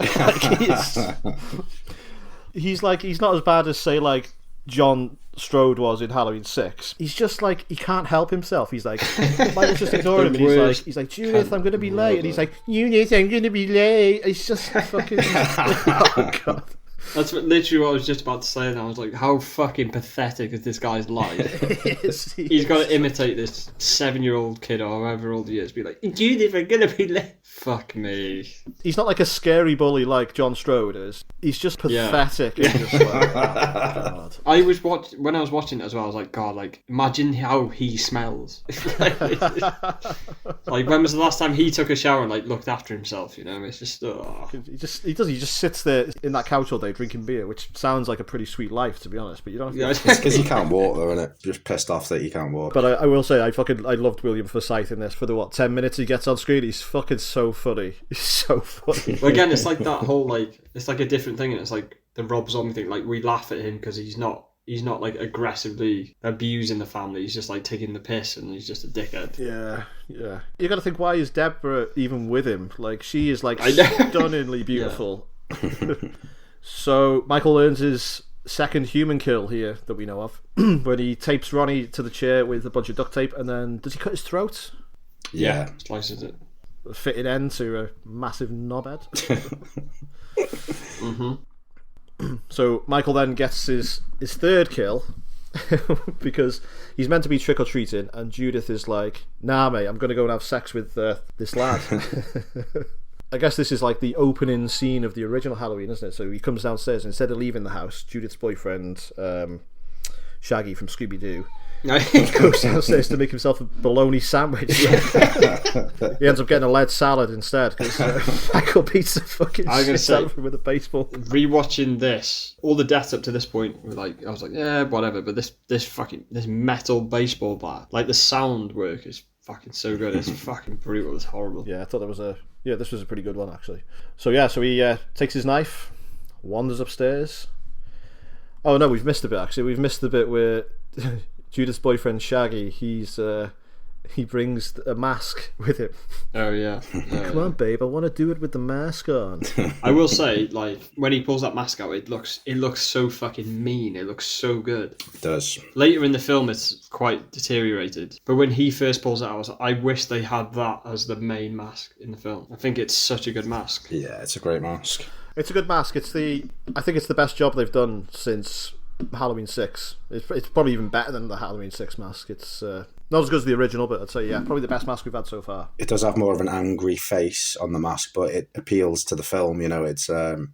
He's not as bad as, say, like, John Strode was in Halloween 6. He's just like, he can't help himself. He's like, Michael's just ignoring him, and he's like, Judith, I'm going to be late. And he's like, Judith, I'm going to be late. It's just fucking... Oh, God. That's literally what I was just about to say, and I was like, how fucking pathetic is this guy's life? He's got to imitate this 7-year-old kid or however old he is, be like, Judith, I'm gonna be late. Fuck me. He's not like a scary bully like John Strode is. He's just pathetic. Yeah. Just like, oh, God. When I was watching it as well, I was like, God, like, imagine how he smells. Like, when was the last time he took a shower and like looked after himself? You know, it's just he just sits there in that couch all day drinking beer, which sounds like a pretty sweet life, to be honest. But you don't. It's because he can't walk, though, isn't it? Just pissed off that he can't walk. But I will say, I loved William Forsythe in this. For the 10 minutes he gets on screen, he's fucking so funny. He's so funny. Well, again, it's like that whole like it's like a different thing, and it's like the Rob Zombie thing. Like we laugh at him because he's not like aggressively abusing the family. He's just like taking the piss, and he's just a dickhead. Yeah. You got to think, why is Deborah even with him? Like, she is like stunningly beautiful. So Michael earns his second human kill here that we know of, when he tapes Ronnie to the chair with a bunch of duct tape, and then does he cut his throat? Yeah, slices it. A fitting end to a massive knobhead. So Michael then gets his third kill because he's meant to be trick-or-treating, and Judith is like, nah mate, I'm going to go and have sex with this lad. I guess this is like the opening scene of the original Halloween, isn't it? So he comes downstairs, and instead of leaving the house, Judith's boyfriend, Shaggy from Scooby-Doo, He goes downstairs to make himself a bologna sandwich. He ends up getting a lead salad instead because Michael beats the fucking shit out of him with a baseball. Rewatching this, all the deaths up to this point were like, I was like, yeah, whatever. But this metal baseball bat, like the sound work is fucking so good. It's fucking brutal. It's horrible. Yeah, I thought this was a pretty good one actually. So he takes his knife, wanders upstairs. Oh no, we've missed a bit actually. We've missed the bit where Judith's boyfriend Shaggy, he brings a mask with him. Oh yeah. Come on, babe, I want to do it with the mask on. I will say, like, when he pulls that mask out, it looks so fucking mean. It looks so good. It does. Later in the film, it's quite deteriorated. But when he first pulls it out, I wish they had that as the main mask in the film. I think it's such a good mask. Yeah, it's a great mask. It's a good mask. I think it's the best job they've done since Halloween 6. It's probably even better than the Halloween 6 mask. It's not as good as the original, but I'd say, yeah, probably the best mask we've had so far. It does have more of an angry face on the mask, but it appeals to the film. You know, it's an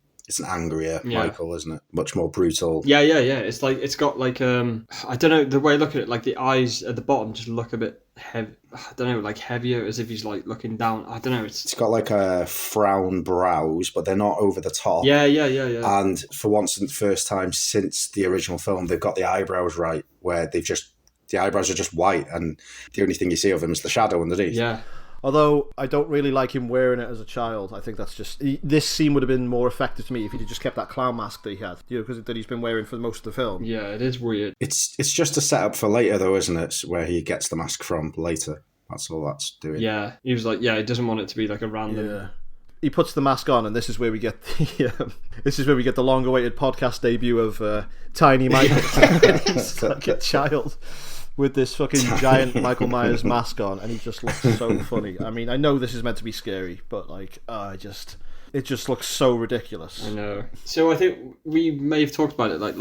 angrier Michael, isn't it? Much more brutal. Yeah. It's like, it's got like, I don't know, the way I look at it, like the eyes at the bottom just look a bit heavy. I don't know, like heavier, as if he's like looking down. I don't know. It's got like a frown brows, but they're not over the top. Yeah. And for once in the first time since the original film, they've got the eyebrows right, where the eyebrows are just white, and the only thing you see of him is the shadow underneath. Yeah. Although I don't really like him wearing it as a child. I think that's just... This scene would have been more effective to me if he'd just kept that clown mask that he had. Because that he's been wearing for most of the film. Yeah, it is weird. It's just a setup for later, though, isn't it? Where he gets the mask from later. That's all that's doing. Yeah, he was like, he doesn't want it to be like a random... Yeah. He puts the mask on, and this is where we get the long-awaited podcast debut of Tiny Michael. He's like a child with this fucking giant Michael Myers mask on, and he just looks so funny. I mean, I know this is meant to be scary, but like, it just looks so ridiculous. I know. So I think we may have talked about it like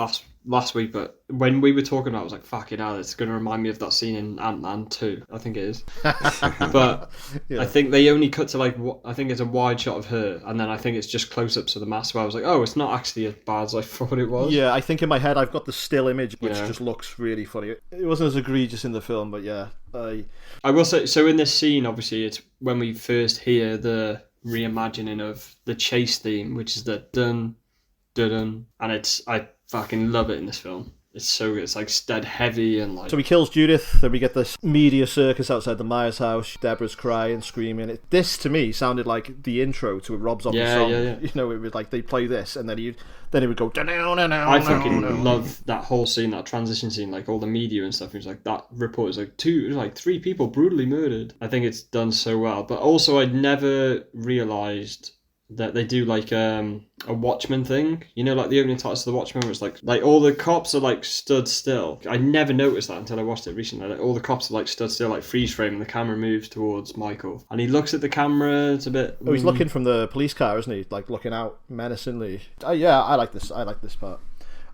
last week, but when we were talking about it, I was like, fucking hell, it's going to remind me of that scene in Ant-Man 2. I think it is. But yeah. I think they only cut to like, I think it's a wide shot of her, and then I think it's just close-ups of the mask, where I was like, oh, it's not actually as bad as I thought it was. Yeah, I think in my head I've got the still image, which just looks really funny. It wasn't as egregious in the film, but yeah. I will say, so in this scene, obviously, it's when we first hear the reimagining of the chase theme, which is the dun dun dun, and I fucking love it in this film. It's so good. It's like dead heavy and like... So he kills Judith, then we get this media circus outside the Myers house. Deborah's crying, screaming. This, to me, sounded like the intro to a Rob Zombie song. Yeah. You know, it was like they play this, and then he would go... I fucking love that whole scene, that transition scene, like all the media and stuff. It was like, that report is like 3 people brutally murdered. I think it's done so well. But also, I'd never realised that they do like a Watchmen thing, you know, like the opening titles of the Watchmen, where it's like all the cops are like stood still. I never noticed that until I watched it recently. Like, all the cops are like stood still, like freeze frame, and the camera moves towards Michael, and he looks at the camera. It's a bit. Oh, he's looking from the police car, isn't he? Like looking out menacingly. Yeah, I like this. I like this part.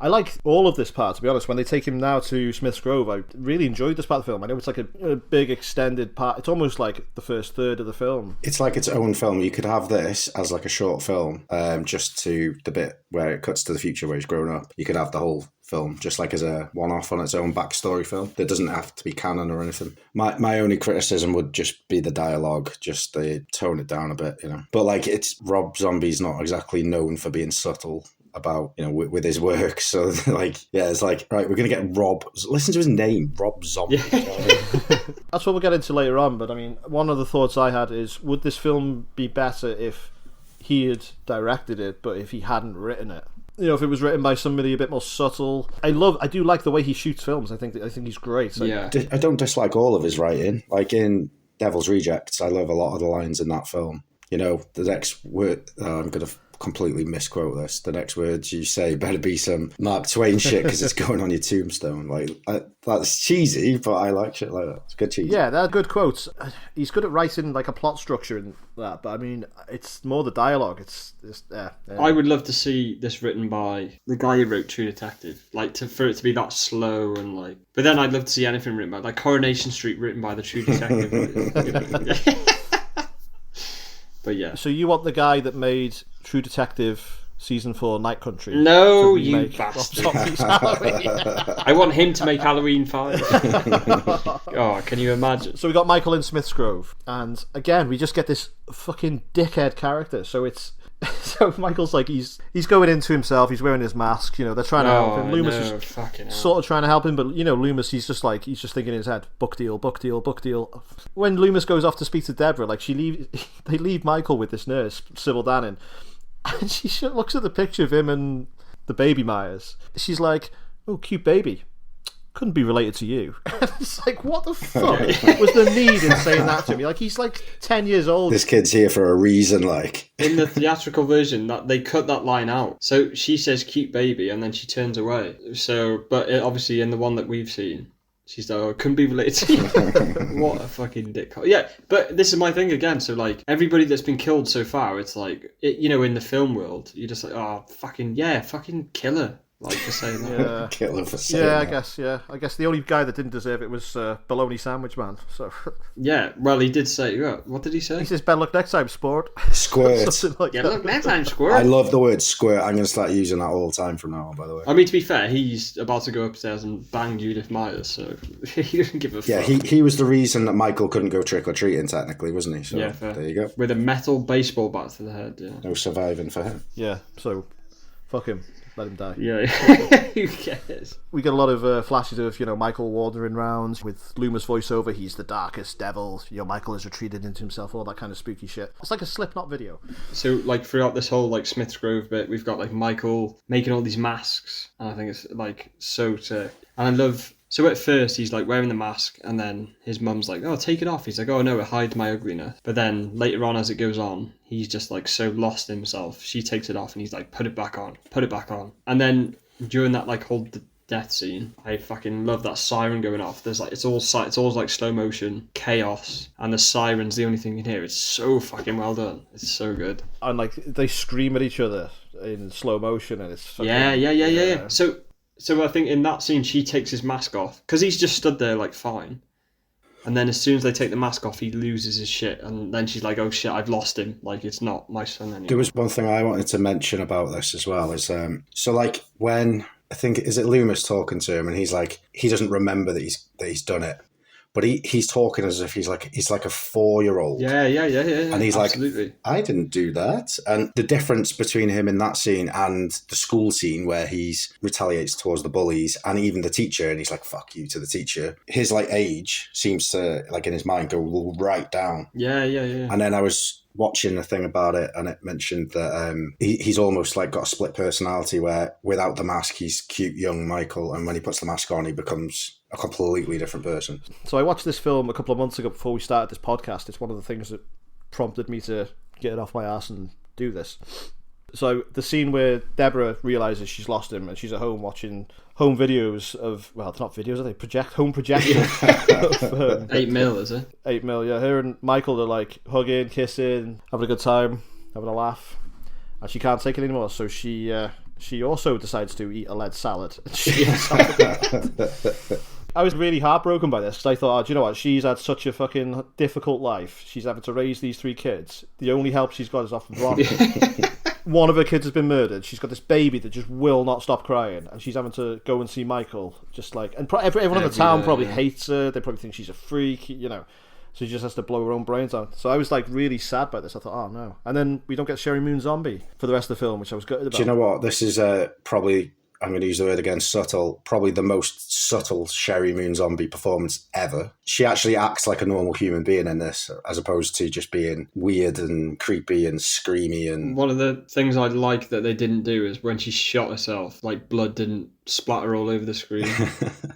I like all of this part, to be honest. When they take him now to Smith's Grove, I really enjoyed this part of the film. I know it's like a big extended part. It's almost like the first third of the film. It's like its own film. You could have this as like a short film, just to the bit where it cuts to the future where he's grown up. You could have the whole film just like as a one-off on its own backstory film. That doesn't have to be canon or anything. My only criticism would just be the dialogue. Just they tone it down a bit, you know. But like, it's Rob Zombie's not exactly known for being subtle about, you know, with his work. So like, yeah, it's like, right, we're gonna get Rob. Listen to his name, Rob Zombie. That's what we'll get into later on. But I mean, one of the thoughts I had is, would this film be better if he had directed it, but if he hadn't written it? You know, if it was written by somebody a bit more subtle. I do like the way he shoots films. I think he's great. So. Yeah, I don't dislike all of his writing. Like in Devil's Rejects, I love a lot of the lines in that film. You know, the next word, I'm gonna completely misquote this. The next words you say better be some Mark Twain shit because it's going on your tombstone. Like, that's cheesy, but I like shit like that. It's good cheesy. Yeah, they're good quotes. He's good at writing like a plot structure and that, but I mean, it's more the dialogue. It's I would love to see this written by the guy who wrote True Detective, like for it to be that slow and like. But then I'd love to see anything written by like Coronation Street, written by the True Detective. You know? But yeah. So you want the guy that made True Detective season 4 Night Country. No, to you remake bastard. Rob Zombie's Halloween. I want him to make Halloween 5. Oh, can you imagine? So we got Michael in Smith's Grove, and again we just get this fucking dickhead character. So Michael's like he's going into himself. He's wearing his mask. You know, they're trying to help him. Loomis is sort of trying to help him, but you know, Loomis he's just thinking in his head, book deal. When Loomis goes off to speak to Deborah, like they leave Michael with this nurse, Sybil Danning, and she looks at the picture of him and the baby Myers. She's like, "Oh, cute baby. Couldn't be related to you." It's like, what the fuck was the need in saying that to me? Like, he's like 10 years old. This kid's here for a reason, like. In the theatrical version, that they cut that line out. So she says cute baby and then she turns away. So, but obviously in the one that we've seen, she's like, oh, couldn't be related to you. What a fucking dick. Yeah, but this is my thing again. So, like, everybody that's been killed so far, it's like, you know, in the film world, you're just like, oh, fucking kill her. Like, for saying that. Yeah. Killer for saying that. I guess the only guy that didn't deserve it was Bologna Sandwich Man. So yeah, well, he did say, what did he say? He says, better luck next time, sport. Squirt. Something like Yeah, that. look, next time, squirt. I love the word squirt. I'm going to start using that all the time from now on, by the way. I mean, to be fair, he's about to go upstairs and bang Judith Myers, so he doesn't give a fuck. Yeah, he was the reason that Michael couldn't go trick-or-treating, technically, wasn't he? So Yeah, fair. there you go. With a metal baseball bat to the head, yeah. No surviving for him. Yeah, so fuck him. Let him die. Yeah, who cares? We get a lot of flashes of, you know, Michael wandering around with Loomis voiceover. He's the darkest devil. You know, Michael has retreated into himself. All that kind of spooky shit. It's like a Slipknot video. So, like, throughout this whole, like, Smith's Grove bit, we've got, like, Michael making all these masks, and I think it's, like, so sick. And I love... So at first, he's, like, wearing the mask, and then his mum's like, oh, take it off. He's like, oh, no, it hides my ugliness. But then, later on, as it goes on, he's just, like, so lost in himself. She takes it off, and he's like, put it back on. And then, during that, like, whole death scene, I fucking love that siren going off. There's, like, it's all like, slow motion, chaos, and the siren's the only thing you can hear. It's so fucking well done. It's so good. And, like, they scream at each other in slow motion, and it's fucking... Yeah. So I think in that scene, she takes his mask off, because he's just stood there, like, fine. And then as soon as they take the mask off, he loses his shit. And then she's like, oh, shit, I've lost him. Like, it's not my son anymore. There was one thing I wanted to mention about this as well. Is so, like, when, I think, is it Loomis talking to him, and he's like, he doesn't remember that he's done it. But he's talking as if he's like a 4-year-old. Yeah. And he's absolutely. like, I didn't do that. And the difference between him in that scene and the school scene where he's retaliates towards the bullies and even the teacher, and he's like, fuck you to the teacher. His, like, age seems to, like, in his mind go right down. Yeah. And then I was watching a thing about it, and it mentioned that he's almost like got a split personality where without the mask he's cute young Michael, and when he puts the mask on he becomes a completely different person. So I watched this film a couple of months ago before we started this podcast. It's one of the things that prompted me to get it off my ass and do this. So the scene where Deborah realises she's lost him and she's at home watching home videos of, well, it's not videos, are they? Home projection. 8mm, is it? 8mm, yeah. Her and Michael are like hugging, kissing, having a good time, having a laugh. And she can't take it anymore, so she also decides to eat a lead salad. I was really heartbroken by this because I thought, do you know what? She's had such a fucking difficult life. She's having to raise these 3 kids. The only help she's got is off of Ron. One of her kids has been murdered. She's got this baby that just will not stop crying, and she's having to go and see Michael. Just like, and everyone in the town probably hates her. They probably think she's a freak, you know. So she just has to blow her own brains out. So I was like really sad by this. I thought, oh no. And then we don't get Sherry Moon Zombie for the rest of the film, which I was gutted about. Do you know what? This is probably, I'm going to use the word again, subtle, probably the most subtle Sherry Moon Zombie performance ever. She actually acts like a normal human being in this, as opposed to just being weird and creepy and screamy. And one of the things I like that they didn't do is when she shot herself, like, blood didn't splatter all over the screen.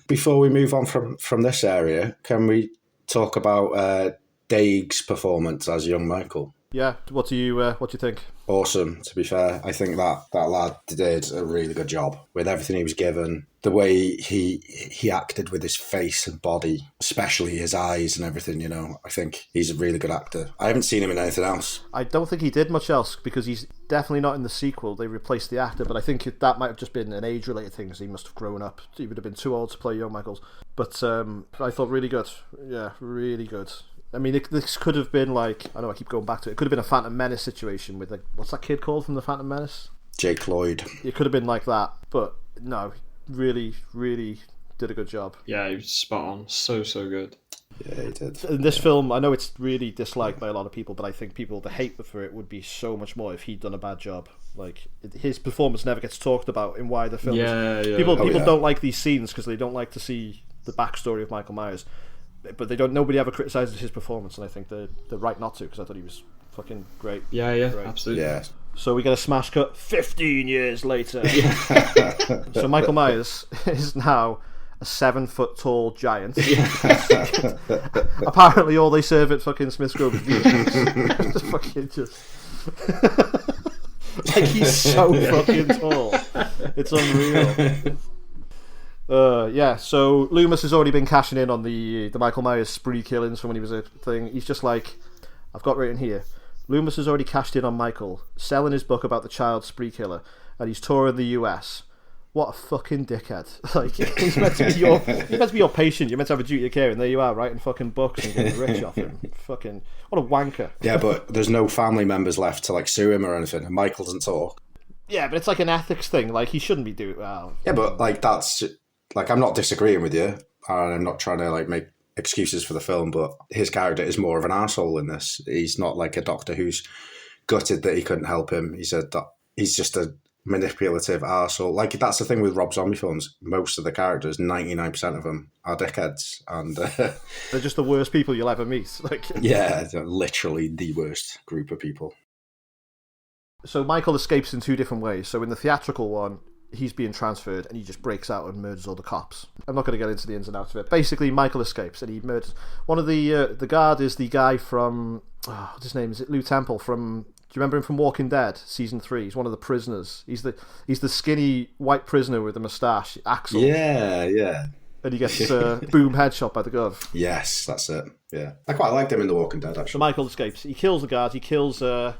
Before we move on from this area, can we talk about Daig's performance as young Michael? Yeah, what do you think? Awesome, to be fair. I think that lad did a really good job with everything he was given. The way he acted with his face and body, especially his eyes and everything, you know. I think he's a really good actor. I haven't seen him in anything else. I don't think he did much else because he's definitely not in the sequel. They replaced the actor, but I think that might have just been an age-related thing because he must have grown up. He would have been too old to play young Michaels. But I thought really good. Yeah, really good. I mean, this could have been like, I know I keep going back to it, it could have been a Phantom Menace situation with, like, what's that kid called from the Phantom Menace? Jake Lloyd. It could have been like that, but no, really, really did a good job. Yeah, he was spot on. So good. Yeah, he did. In this film, I know it's really disliked by a lot of people, but I think the hate for it would be so much more if he'd done a bad job. Like, his performance never gets talked about in why the film. Yeah. People don't like these scenes because they don't like to see the backstory of Michael Myers, but nobody ever criticizes his performance, and I think they're right not to, because I thought he was fucking great. Yeah, great. Absolutely. Yeah. So we get a smash cut 15 years later. So Michael Myers is now a 7-foot tall giant. Apparently all they serve at fucking Smith's Grove is fucking just like, he's so fucking tall. It's unreal. Yeah, so Loomis has already been cashing in on the Michael Myers spree killings from when he was a thing. He's just like, I've got written here, Loomis has already cashed in on Michael, selling his book about the child spree killer, and he's touring the US. What a fucking dickhead. Like, he's meant to be your patient, you're meant to have a duty of care, and there you are, writing fucking books and getting rich off him. Fucking, what a wanker. Yeah, but there's no family members left to, like, sue him or anything, and Michael doesn't talk. Yeah, but it's like an ethics thing, like, he shouldn't be doing well. Yeah, but, like, that's... Like, I'm not disagreeing with you, and I'm not trying to, like, make excuses for the film, but his character is more of an arsehole in this. He's not like a doctor who's gutted that he couldn't help him. He's just a manipulative arsehole. Like, that's the thing with Rob Zombie films. Most of the characters, 99% of them, are dickheads. And they're just the worst people you'll ever meet. Like, yeah, they're literally the worst group of people. So Michael escapes in 2 different ways. So in the theatrical one, he's being transferred and he just breaks out and murders all the cops. I'm not going to get into the ins and outs of it. Basically, Michael escapes and he murders one of the guard is the guy from what's his name? Is it Lou Temple from? Do you remember him from Walking Dead season 3? He's one of the prisoners. He's the skinny white prisoner with the moustache, Axel. Yeah. And he gets boom headshot by the gov. Yes, that's it. Yeah, I quite liked him in The Walking Dead, actually. So Michael escapes. He kills the guard. He kills. Do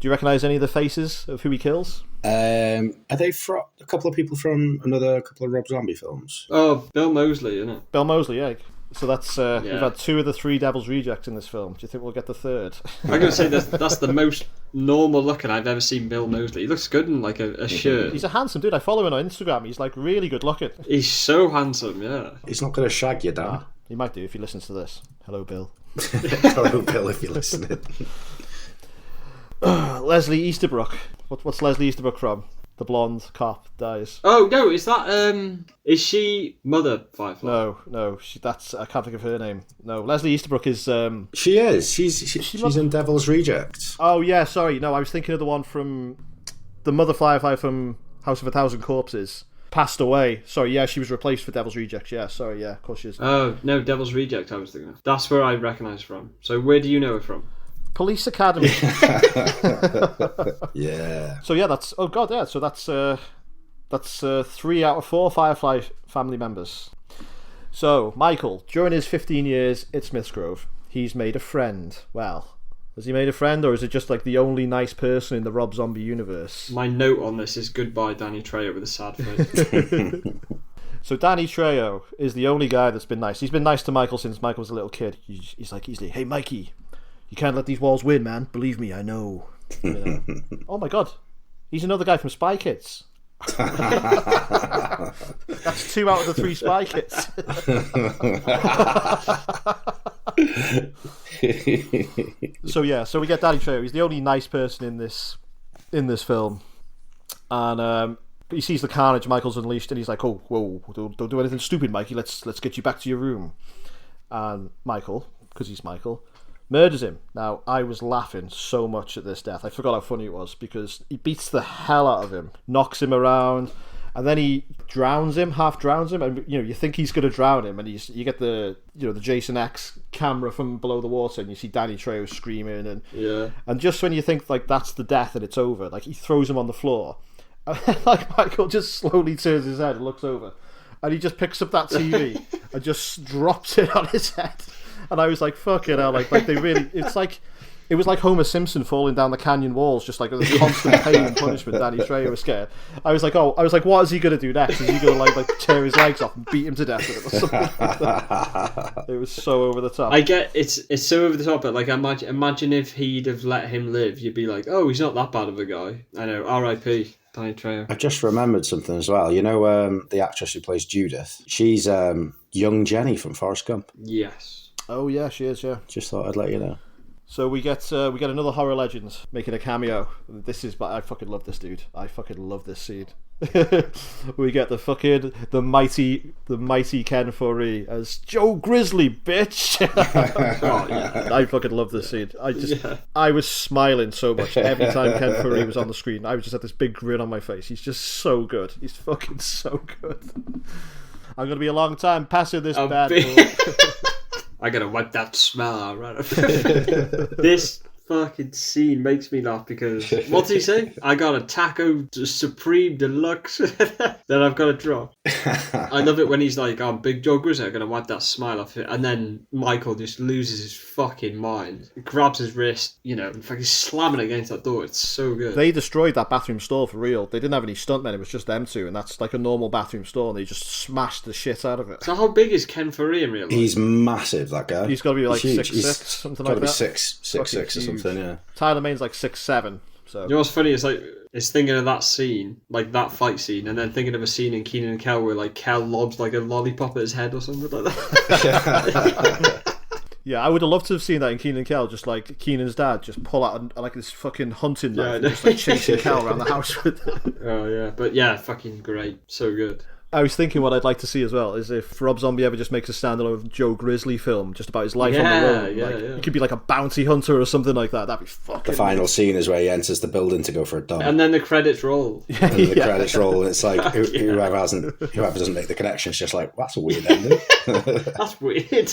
you recognise any of the faces of who he kills? Are they a couple of people from a couple of Rob Zombie films? Oh, Bill Moseley, isn't it? Bill Moseley, yeah. So that's we've had 2 of the 3 Devil's Rejects in this film. Do you think we'll get the 3rd? I'm going to say that's the most normal looking I've ever seen Bill Moseley. He looks good in like a shirt. He's a handsome dude. I follow him on Instagram. He's like really good looking. He's so handsome, yeah. He's not going to shag you, Dan. He might do if he listens to this. Hello, Bill. Hello, Bill, if you're listening. Leslie Easterbrook. What's Leslie Easterbrook from? The blonde cop dies. Oh no, is is she Mother Firefly? No, I can't think of her name. No, Leslie Easterbrook is. She is. She's in Devil's Rejects. Oh yeah, sorry. No, I was thinking of the one from the Mother Firefly from House of a Thousand Corpses. Passed away. Sorry, yeah, she was replaced for Devil's Rejects. Yeah, sorry, yeah, of course she is. Oh no, Devil's Reject. I was thinking of. That's where I recognise her from. So where do you know her from? Police Academy. Yeah. So yeah, that's So that's 3 out of 4 Firefly family members. So Michael, during his 15 years at Smith's Grove, he's made a friend. Well, has he made a friend, or is it just like the only nice person in the Rob Zombie universe? My note on this is goodbye, Danny Trejo, with a sad face. So Danny Trejo is the only guy that's been nice. He's been nice to Michael since Michael was a little kid. He's like, hey Mikey, you can't let these walls win, man. Believe me, I know. You know? Oh my god, he's another guy from Spy Kids. That's 2 out of the 3 Spy Kids. So we get Danny Trejo. He's the only nice person in this film, and he sees the carnage Michael's unleashed, and he's like, "Oh, whoa! Don't do anything stupid, Mikey. Let's get you back to your room." And Michael, because he's Michael, murders him. Now, I was laughing so much at this death. I forgot how funny it was, because he beats the hell out of him, knocks him around, and then he half drowns him, and you think he's going to drown him, and you get the the Jason X camera from below the water, and you see Danny Trejo screaming, and just when you think like that's the death and it's over, like he throws him on the floor, and then, like Michael just slowly turns his head and looks over, and he just picks up that TV and just drops it on his head. And I was like, fucking hell, like they really, it's like It was like Homer Simpson falling down the canyon walls, just like this constant pain and punishment. Danny Trejo was scared. I was like, what is he gonna do next? Is he gonna like tear his legs off and beat him to death with it or something like that? It was so over the top. I get it's so over the top, but like imagine if he'd have let him live, you'd be like, oh, he's not that bad of a guy. I know, R.I.P. Danny Trejo. I just remembered something as well. You know, the actress who plays Judith. She's young Jenny from Forrest Gump. Yes. Oh yeah, she is. Yeah. Just thought I'd let you know. So we get another horror legend making a cameo. I fucking love this dude. I fucking love this scene. We get the mighty Ken Foree as Joe Grizzly, bitch. Oh, yeah. I fucking love this scene. I was smiling so much every time Ken Foree was on the screen. I was just had this big grin on my face. He's just so good. He's fucking so good. I'm gonna be a long time passing this bad boy. I gotta wipe that smell out right up. This fucking scene makes me laugh because what's he say? I got a taco supreme deluxe that I've got to drop. I love it when he's like, "Oh, Big Joe Grizzly, I'm gonna wipe that smile off it," and then Michael just loses his fucking mind. He grabs his wrist, and fucking slamming it against that door. It's so good. They destroyed that bathroom stall for real. They didn't have any stuntmen. It was just them two, and that's like a normal bathroom stall, and they just smashed the shit out of it. So how big is Ken Foree in real life? He's massive, that guy. He's got to be like 6'6", something like that. Got to be 6'6" or something, yeah. Tyler Maine's like 6'7". So you know what's funny? It's thinking of that scene, like that fight scene, and then thinking of a scene in Kenan and Kel where like Kel lobs like a lollipop at his head or something like that. Yeah, I would have loved to have seen that in Kenan and Kel, just like Kenan's dad just pull out like this fucking hunting knife and just like chasing Kel around the house with it. Oh yeah, but yeah, fucking great, so good. I was thinking what I'd like to see as well is if Rob Zombie ever just makes a standalone Joe Grizzly film just about his life on the road. It could be like a bounty hunter or something like that. That'd be fucking The final scene is where he enters the building to go for a dump. And then the credits roll. And the credits roll, and it's like whoever doesn't make the connection is just like, well, that's a weird ending. That's weird.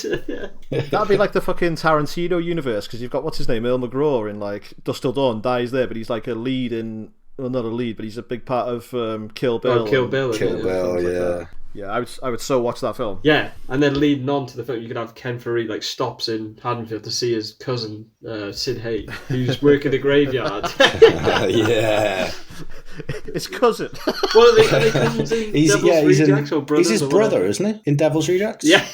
That'd be like the fucking Tarantino universe, because you've got what's his name, Earl McGraw in like Dusk Till Dawn, dies there, but he's like a lead in. Well, not a lead, but he's a big part of Kill Bill. Oh, Kill Bill, yeah. Like yeah, I would so watch that film. Yeah, and then leading on to the film, you could have Ken Foree like stops in Haddonfield to see his cousin Sid Haig, who's working the graveyard. Yeah, his cousin. Well, are they cousins in Devil's Rejects or brothers? He's his brother, isn't he? In Devil's Rejects. Yeah.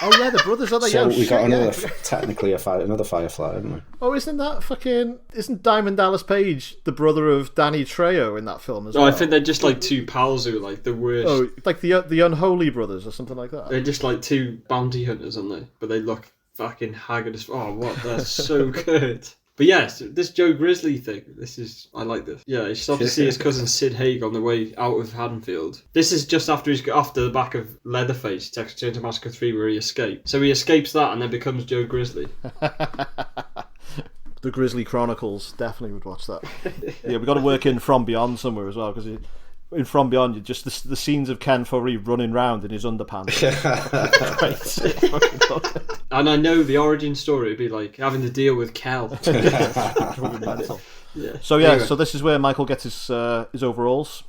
Oh yeah, the brothers are they? So we got technically another Firefly, haven't we? Oh, isn't Diamond Dallas Page the brother of Danny Trejo in that film as well? Oh, I think they're just like two pals who are like the worst. Oh, like the Unholy Brothers or something like that. They're just like two bounty hunters, aren't they? But they look fucking haggard as... Oh, what? They're so good. But yes, this Joe Grizzly thing, I like this. Yeah, he stopped to see his cousin Sid Haig on the way out of Haddonfield. This is just after he's got off the back of Leatherface, Texas Chainsaw Massacre 3, where he escaped. So he escapes that and then becomes Joe Grizzly. The Grizzly Chronicles, definitely would watch that. Yeah, we got to work in From Beyond somewhere as well, because in From Beyond, you just the scenes of Ken Foree running around in his underpants. Yeah. And I know the origin story would be like having to deal with Cal. Yeah. So anyway. So this is where Michael gets his overalls.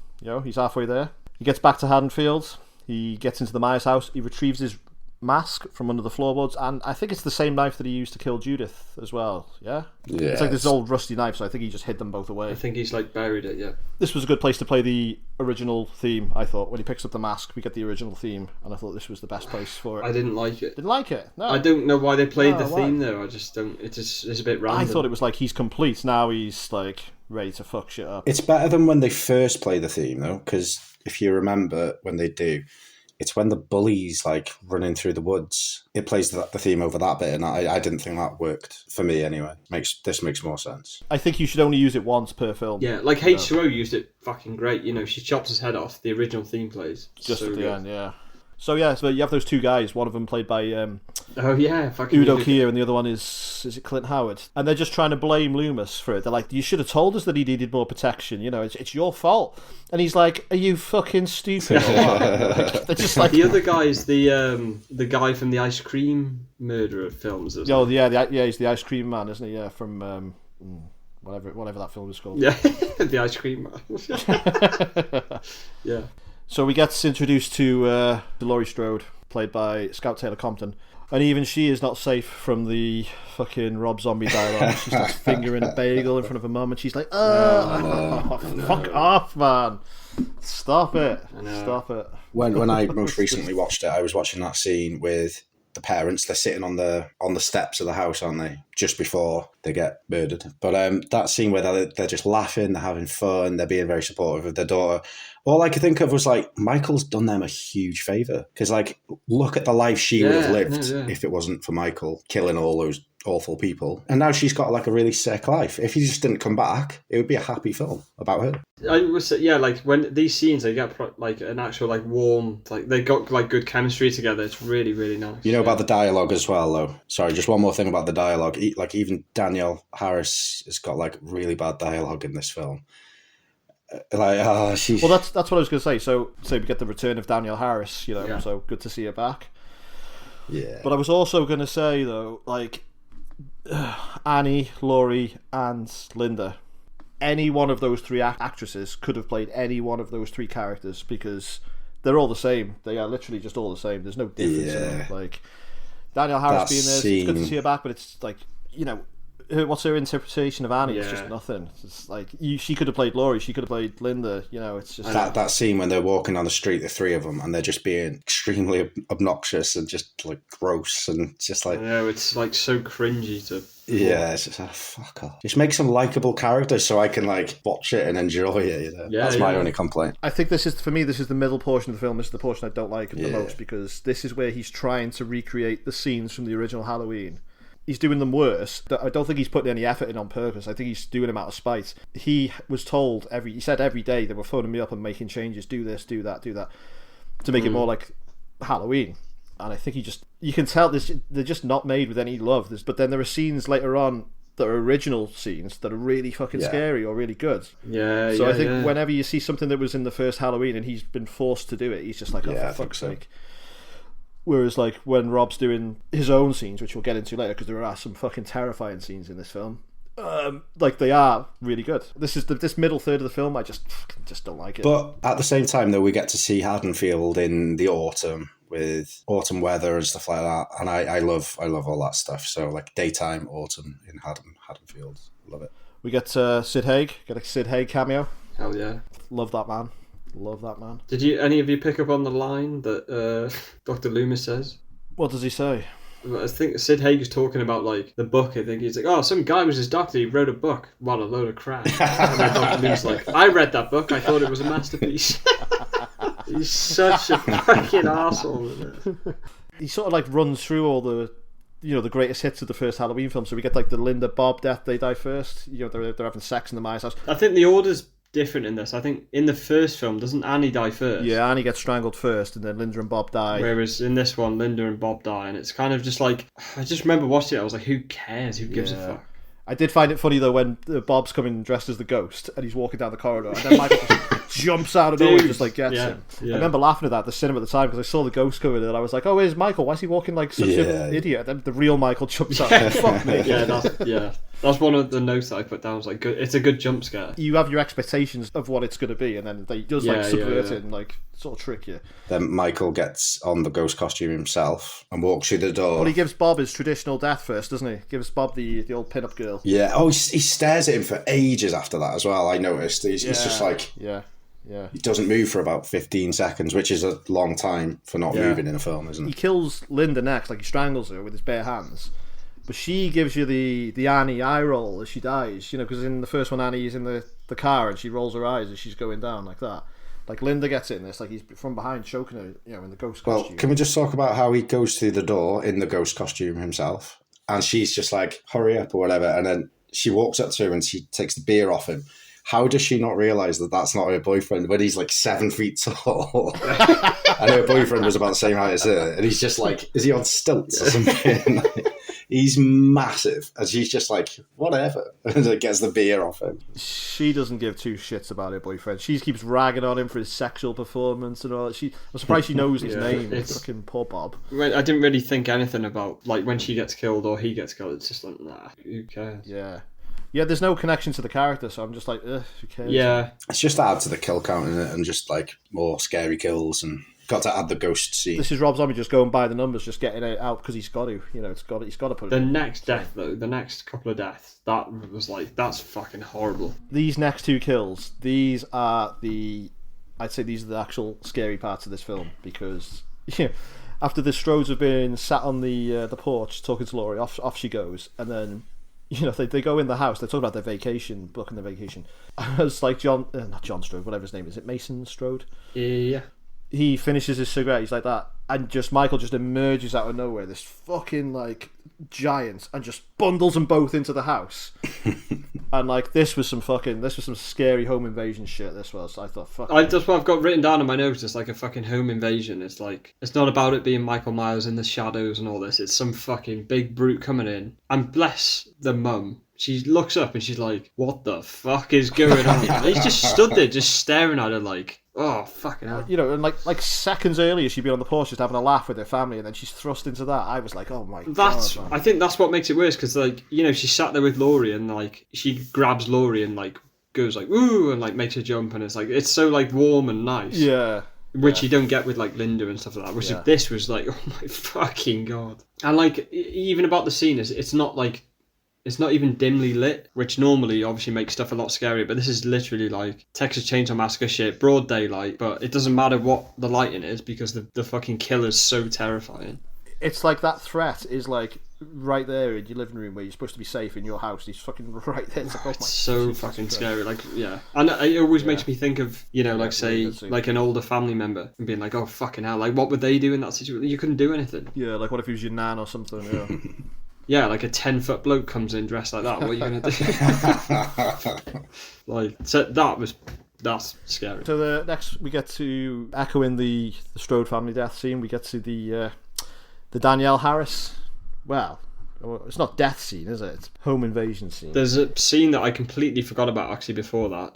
He's halfway there. He gets back to Haddonfield. He gets into the Myers house. He retrieves his mask from under the floorboards, and I think it's the same knife that he used to kill Judith as well. Yeah, it's like this old rusty knife, so I think he just hid them both away. I think he's like buried it. Yeah, this was a good place to play the original theme. I thought when he picks up the mask, we get the original theme, and I thought this was the best place for it. I didn't like it. Didn't like it? No, I don't know why they played the theme though. I just don't. It's a bit random. I thought it was like he's complete now. He's like ready to fuck shit up. It's better than when they first play the theme though, because if you remember when they do. It's when the bully's like running through the woods. It plays the theme over that bit, and I didn't think that worked for me anyway. This makes more sense. I think you should only use it once per film. Yeah, like H2O used it fucking great. She chops his head off. The original theme plays just at the end. Yeah. So you have those two guys. One of them played by fucking Udo Kier, and the other one is it Clint Howard? And they're just trying to blame Loomis for it. They're like, you should have told us that he needed more protection. It's your fault. And he's like, are you fucking stupid? Or what? They're just like the other guy is the guy from the ice cream murderer films. He's the ice cream man, isn't he? Yeah, from whatever that film is called. Yeah, the ice cream man. Yeah. So we get introduced to Laurie Strode, played by Scout Taylor Compton. And even she is not safe from the fucking Rob Zombie dialogue. She starts fingering a bagel in front of her mum, and she's like, fuck off, man. Stop it. Stop it. When I most recently watched it, I was watching that scene with the parents. They're sitting on the steps of the house, aren't they? Just before they get murdered. But that scene where they're just laughing, they're having fun, they're being very supportive of their daughter. All I could think of was like, Michael's done them a huge favour. Because like, look at the life she would have lived if it wasn't for Michael killing all those awful people. And now she's got like a really sick life. If he just didn't come back, it would be a happy film about her. I was like when these scenes they get like an actual like warm, like they got like good chemistry together. It's really, really nice. You know about the dialogue as well, though. Sorry, just one more thing about the dialogue. Like even Danielle Harris has got like really bad dialogue in this film. She's... Well, that's what I was going to say. So we get the return of Danielle Harris, so good to see her back. Yeah. But I was also going to say, though, like, Annie, Laurie, and Linda, any one of those three actresses could have played any one of those three characters because they're all the same. They are literally just all the same. There's no difference in them. Like, Danielle Harris being there, it's good to see her back, but it's like, what's her interpretation of Annie? It's just nothing. It's like she could have played Laurie, she could have played Linda. It's just that scene when they're walking down the street, the three of them, and they're just being extremely obnoxious and just like gross and just like it's like so cringy to. Yeah, it's just fuck off. Just make some likable characters so I can like watch it and enjoy it. That's my only complaint. I think this is the middle portion of the film. This is the portion I don't like the most because this is where he's trying to recreate the scenes from the original Halloween. He's doing them worse. I don't think he's putting any effort in on purpose. I think he's doing them out of spite. He was told he said every day they were phoning me up and making changes. Do this, do that, do that, to make it more like Halloween. And I think you can tell they're just not made with any love. But then there are scenes later on that are original scenes that are really fucking scary or really good. So I think whenever you see something that was in the first Halloween and he's been forced to do it, he's just like, oh, for fuck's sake. Whereas, like, when Rob's doing his own scenes, which we'll get into later, because there are some fucking terrifying scenes in this film, like, they are really good. This middle third of the film, I just don't like it. But at the same time, though, we get to see Haddonfield in the autumn with autumn weather and stuff like that, and I love all that stuff. So, like, daytime autumn in Haddonfield, love it. We get Sid Haig, a Sid Haig cameo. Hell yeah, love that man. Love that man. Did any of you pick up on the line that Dr. Loomis says? What does he say? I think Sid Haig is talking about like the book. I think he's like, oh, some guy was his doctor. He wrote a book. What a load of crap. And then Dr. Loomis like, I read that book. I thought it was a masterpiece. He's such a fucking asshole. He sort of like runs through all the the greatest hits of the first Halloween film. So we get like the Linda Bob death. They die first. They're having sex in the Myers house. I think the order's different in this. I think in the first film, doesn't Annie die first? Yeah, Annie gets strangled first, and then Linda and Bob die. Whereas in this one, Linda and Bob die, and it's kind of just like, I just remember watching it, I was like, who cares? Who gives a fuck? I did find it funny though when Bob's coming dressed as the ghost and he's walking down the corridor and then Michael just jumps out of nowhere and just like gets him. I remember laughing at that at the cinema at the time because I saw the ghost coming and I was like, oh, where's Michael? Why is he walking like such an idiot? And then the real Michael jumps out. Fuck me. That's one of the notes that I put down. Was like, good. It's a good jump scare. You have your expectations of what it's going to be, and then they just like subvert it and like sort of trick you. Then Michael gets on the ghost costume himself and walks through the door. But he gives Bob his traditional death first, doesn't he? Gives Bob the old pin-up girl. Yeah. Oh, he stares at him for ages after that as well. I noticed. He's just like he doesn't move for about 15 seconds, which is a long time for not moving in a film, isn't it? He kills Linda next, like he strangles her with his bare hands. But she gives you the Annie eye roll as she dies, because in the first one Annie is in the car and she rolls her eyes as she's going down like that. Like Linda gets it in this, like he's from behind choking her, in the ghost costume. Well, can we just talk about how he goes through the door in the ghost costume himself? And she's just like, hurry up or whatever. And then she walks up to him and she takes the beer off him. How does she not realise that that's not her boyfriend when he's like 7 feet tall? And her boyfriend was about the same height as her. And he's just like, is he on stilts or something? He's massive. And she's just like, whatever. And gets the beer off him. She doesn't give two shits about her boyfriend. She keeps ragging on him for his sexual performance and all. I'm surprised she knows his name. It's fucking poor Bob. I didn't really think anything about, like, when she gets killed or he gets killed. It's just like, nah, who cares? Yeah. Yeah, there's no connection to the character, so I'm just like, ugh, who cares? Yeah. It's just to add to the kill count in it, and just like more scary kills, and got to add the ghost scene. This is Rob Zombie just going by the numbers, just getting it out because he's got to. You know, he's got to put it The in. next death, though, the next couple of deaths, that was like, that's fucking horrible. These next two kills, I'd say these are the actual scary parts of this film, because after the Strodes have been sat on the porch talking to Laurie, off she goes, and then they go in the house, they talk about their vacation, booking their vacation. It's like not John Strode, whatever his name is it Mason Strode? Yeah. He finishes his cigarette, he's like that, and Michael just emerges out of nowhere, this fucking like giant, and just bundles them both into the house. And like this was some scary home invasion shit. This was, I thought, fuck. That's what I've got written down in my notes. It's like a fucking home invasion. It's like, it's not about it being Michael Myers in the shadows and all this. It's some fucking big brute coming in. And bless the mum. She looks up and she's like, what the fuck is going on? And he's just stood there just staring at her like, oh, fucking hell. And like seconds earlier she'd been on the porch just having a laugh with her family, and then she's thrust into that. I was like, oh my god, man. I think that's what makes it worse, because like, she sat there with Laurie and like she grabs Laurie and like goes like, ooh, and like makes her jump, and it's like, it's so like warm and nice. Yeah. Which you don't get with like Linda and stuff like that. Which this was like, oh my fucking god. And like, even about the scene, it's not like, it's not even dimly lit, which normally obviously makes stuff a lot scarier, but this is literally like Texas Chainsaw Massacre shit, broad daylight, but it doesn't matter what the lighting is, because the fucking killer's so terrifying. It's like that threat is like right there in your living room where you're supposed to be safe in your house. He's fucking right there. It's like, oh my, it's so fucking scary. Like, yeah. And it always makes me think of, like say, like an older family member and being like, oh fucking hell, like what would they do in that situation? You couldn't do anything. Yeah, like what if he was your nan or something? Yeah. Yeah, like a 10-foot bloke comes in dressed like that. What are you going to do? Like, so that's scary. So the next, we get to echoing the Strode family death scene. We get to the Danielle Harris. Well, it's not death scene, is it? It's home invasion scene. There's a scene that I completely forgot about actually before that.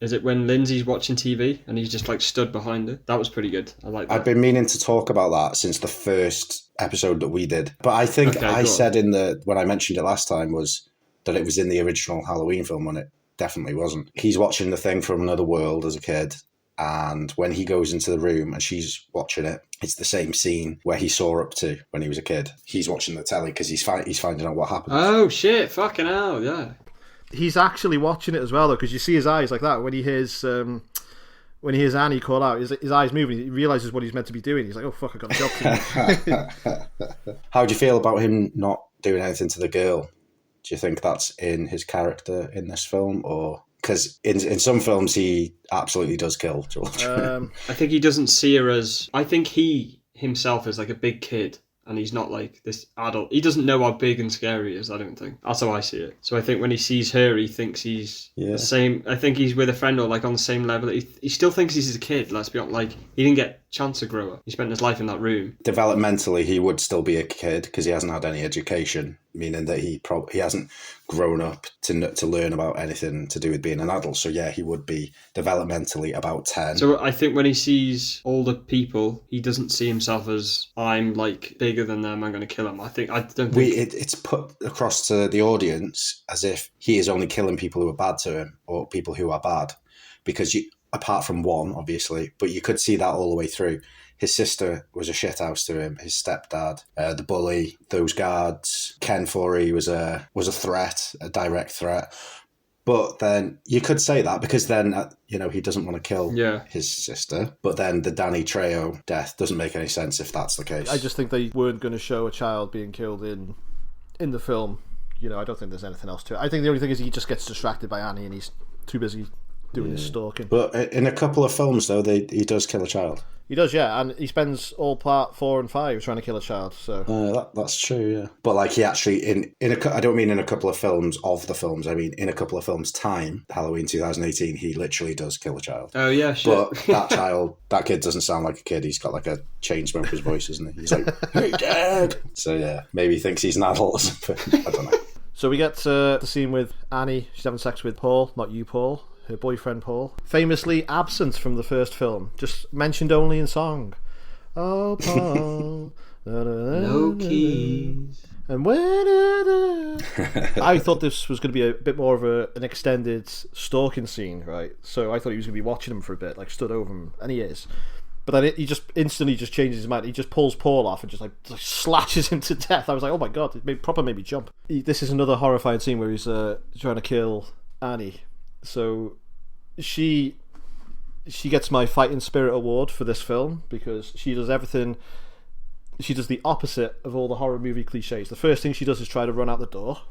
Is it when Lindsay's watching TV and he's just like stood behind her? That was pretty good. I like that. I've been meaning to talk about that since the first episode that we did. But I think I said when I mentioned it last time was that it was in the original Halloween film, when it definitely wasn't. He's watching The Thing from Another World as a kid, and when he goes into the room and she's watching it, it's the same scene where he saw up to when he was a kid. He's watching the telly because he's finding out what happened. Oh shit, fucking hell, yeah. He's actually watching it as well, though, because you see his eyes like that when he hears Annie call out. His eyes moving. He realizes what he's meant to be doing. He's like, "Oh fuck, I got a job to do." How do you feel about him not doing anything to the girl? Do you think that's in his character in this film, or because in some films he absolutely does kill children? I think he doesn't see her as. I think he himself is like a big kid. And he's not like this adult. He doesn't know how big and scary he is, I don't think. That's how I see it. So I think when he sees her, he thinks he's the same. I think he's with a friend or like on the same level. He still thinks he's a kid, let's be honest. Like, he didn't get a chance to grow up. He spent his life in that room. Developmentally, he would still be a kid because he hasn't had any education, meaning that he hasn't grown up to learn about anything to do with being an adult. So yeah, he would be developmentally about 10. So I think when he sees older people, he doesn't see himself as, I'm like bigger than them, I'm going to kill them. It's put across to the audience as if he is only killing people who are bad to him, or people who are bad, because apart from one, obviously, but you could see that all the way through. His sister was a shithouse to him. His stepdad, the bully, those guards. Ken Foree was a threat, a direct threat. But then you could say that because then he doesn't want to kill his sister. But then the Danny Trejo death doesn't make any sense if that's the case. I just think they weren't going to show a child being killed in the film. I don't think there's anything else to it. I think the only thing is he just gets distracted by Annie and he's too busy doing his stalking. But in a couple of films, though, he does kill a child. He does, yeah, and he spends all part 4 and 5 trying to kill a child. So that's true, yeah. But like he actually I don't mean in a couple of films of the films. I mean in a couple of films' time, Halloween 2018, he literally does kill a child. Oh yeah, shit. But that kid doesn't sound like a kid. He's got like a chain smoker's voice, isn't he? He's like, "Hey, Dad." So yeah, maybe he thinks he's an adult or something. I don't know. So we get the scene with Annie. She's having sex with Paul, not you, Paul. Her boyfriend Paul, famously absent from the first film, just mentioned only in song. Oh, Paul. No keys. And I thought this was going to be a bit more of an extended stalking scene, right? So I thought he was going to be watching him for a bit, like stood over him, and he is. But then he just instantly just changes his mind. He just pulls Paul off and just like slashes him to death. I was like, oh my god, it made me jump. This is another horrifying scene where he's trying to kill Annie. So she gets my fighting spirit award for this film because she does everything. She does the opposite of all the horror movie cliches. The first thing she does is try to run out the door.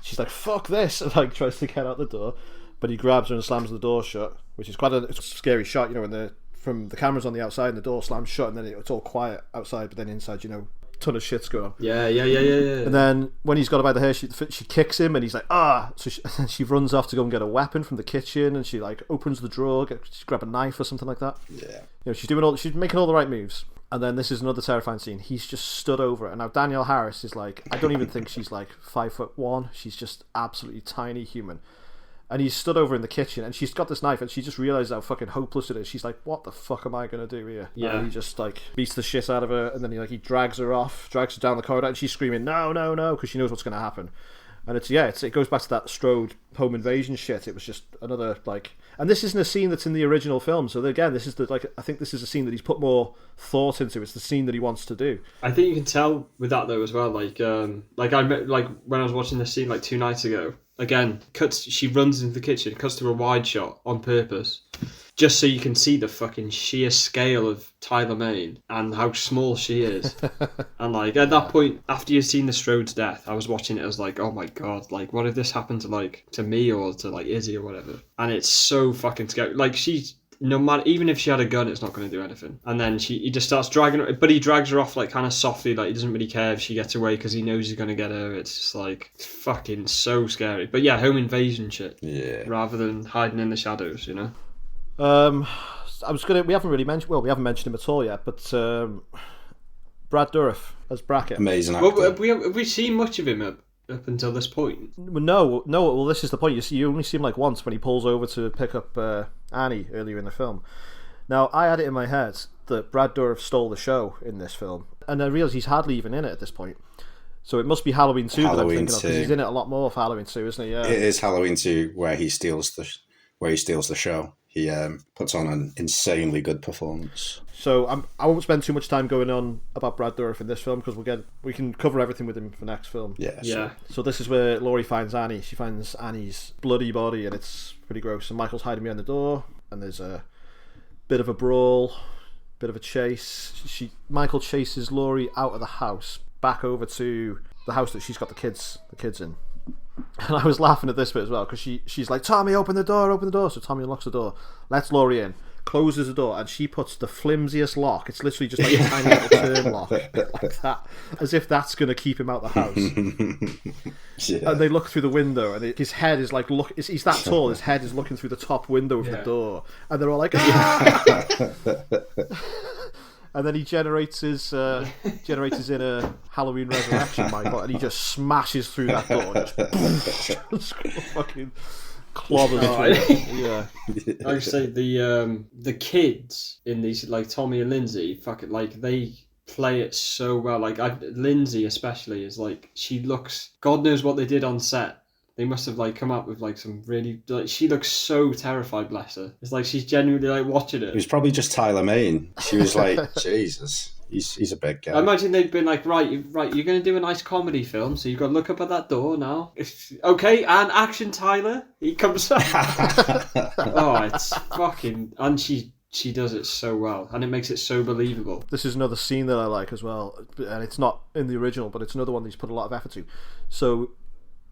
She's like, fuck this, and like tries to get out the door, but he grabs her and slams the door shut, which is quite a scary shot, you know, when from the cameras on the outside and the door slams shut, and then it's all quiet outside, but then inside, you know, ton of shit's going on. Yeah. And then when he's got her by the hair, she kicks him, and he's like, ah! So she runs off to go and get a weapon from the kitchen, and she like opens the drawer, she grab a knife or something like that. Yeah. You know, she's making all the right moves. And then this is another terrifying scene. He's just stood over it. And now Danielle Harris is like, I don't even think she's like 5'1". She's just absolutely tiny human. And he's stood over in the kitchen, and she's got this knife, and she just realizes how fucking hopeless it is. She's like, what the fuck am I going to do here? Yeah. And he just like beats the shit out of her, and then he drags her down the corridor, and she's screaming, no, because she knows what's going to happen. And it goes back to that Strode home invasion shit. It was just another like, and this isn't a scene that's in the original film. So again, this is I think this is a scene that he's put more thought into. It's the scene that he wants to do. I think you can tell with that though as well. Like when I was watching this scene like 2 nights ago. Again, she runs into the kitchen, cuts to a wide shot on purpose, just so you can see the fucking sheer scale of Tyler Mane and how small she is. And like at that point, after you've seen the Strode's death, I was watching it as like, oh my god, like what if this happened to me or to like Izzy or whatever? And it's so fucking scary. Like she's no matter, even if she had a gun, it's not going to do anything. And then he just starts dragging her, but he drags her off like kind of softly, like he doesn't really care if she gets away because he knows he's going to get her. It's just like fucking so scary. But yeah, home invasion shit. Yeah. Rather than hiding in the shadows, you know. We haven't mentioned him at all yet, but Brad Dourif as Brackett. Amazing actor. Well, have we seen much of him up until this point? No. Well, this is the point. You only see him like once when he pulls over to pick up Annie earlier in the film. Now, I had it in my head that Brad Dourif stole the show in this film, and I realised he's hardly even in it at this point. So it must be Halloween 2 that I'm thinking of, because he's in it a lot more for Halloween 2, isn't he? Yeah. It is Halloween 2 where he steals the show. He puts on an insanely good performance. So I won't spend too much time going on about Brad Dourif in this film because we can cover everything with him for next film. Yeah. So this is where Laurie finds Annie. She finds Annie's bloody body, and it's pretty gross. And Michael's hiding behind the door, and there's a bit of a brawl, bit of a chase. Michael chases Laurie out of the house, back over to the house that she's got the kids in. And I was laughing at this bit as well because she's like, Tommy, open the door. So Tommy unlocks the door, lets Laurie in, closes the door, and she puts the flimsiest lock. It's literally just like a tiny little turn lock, like that, as if that's going to keep him out the house. Yeah. And they look through the window, and his head is like, he's that tall. His head is looking through the top window of the door, and they're all like, ah! And then he generates his inner Halloween resurrection, Michael, and he just smashes through that door, just fucking clobbers through. Yeah. Like I say, the kids in these, like Tommy and Lindsay, fucking like they play it so well. Like Lindsay especially is like, she looks, God knows what they did on set. They must have like come up with like some really, like, she looks so terrified, bless her. It's like she's genuinely like watching it. It was probably just Tyler Mane. She was like, Jesus, he's a big guy. I imagine they'd been like, right, you're going to do a nice comedy film, so you've got to look up at that door now. Okay, and action, Tyler. He comes up. Oh, it's fucking, and she does it so well, and it makes it so believable. This is another scene that I like as well, and it's not in the original, but it's another one that he's put a lot of effort to. So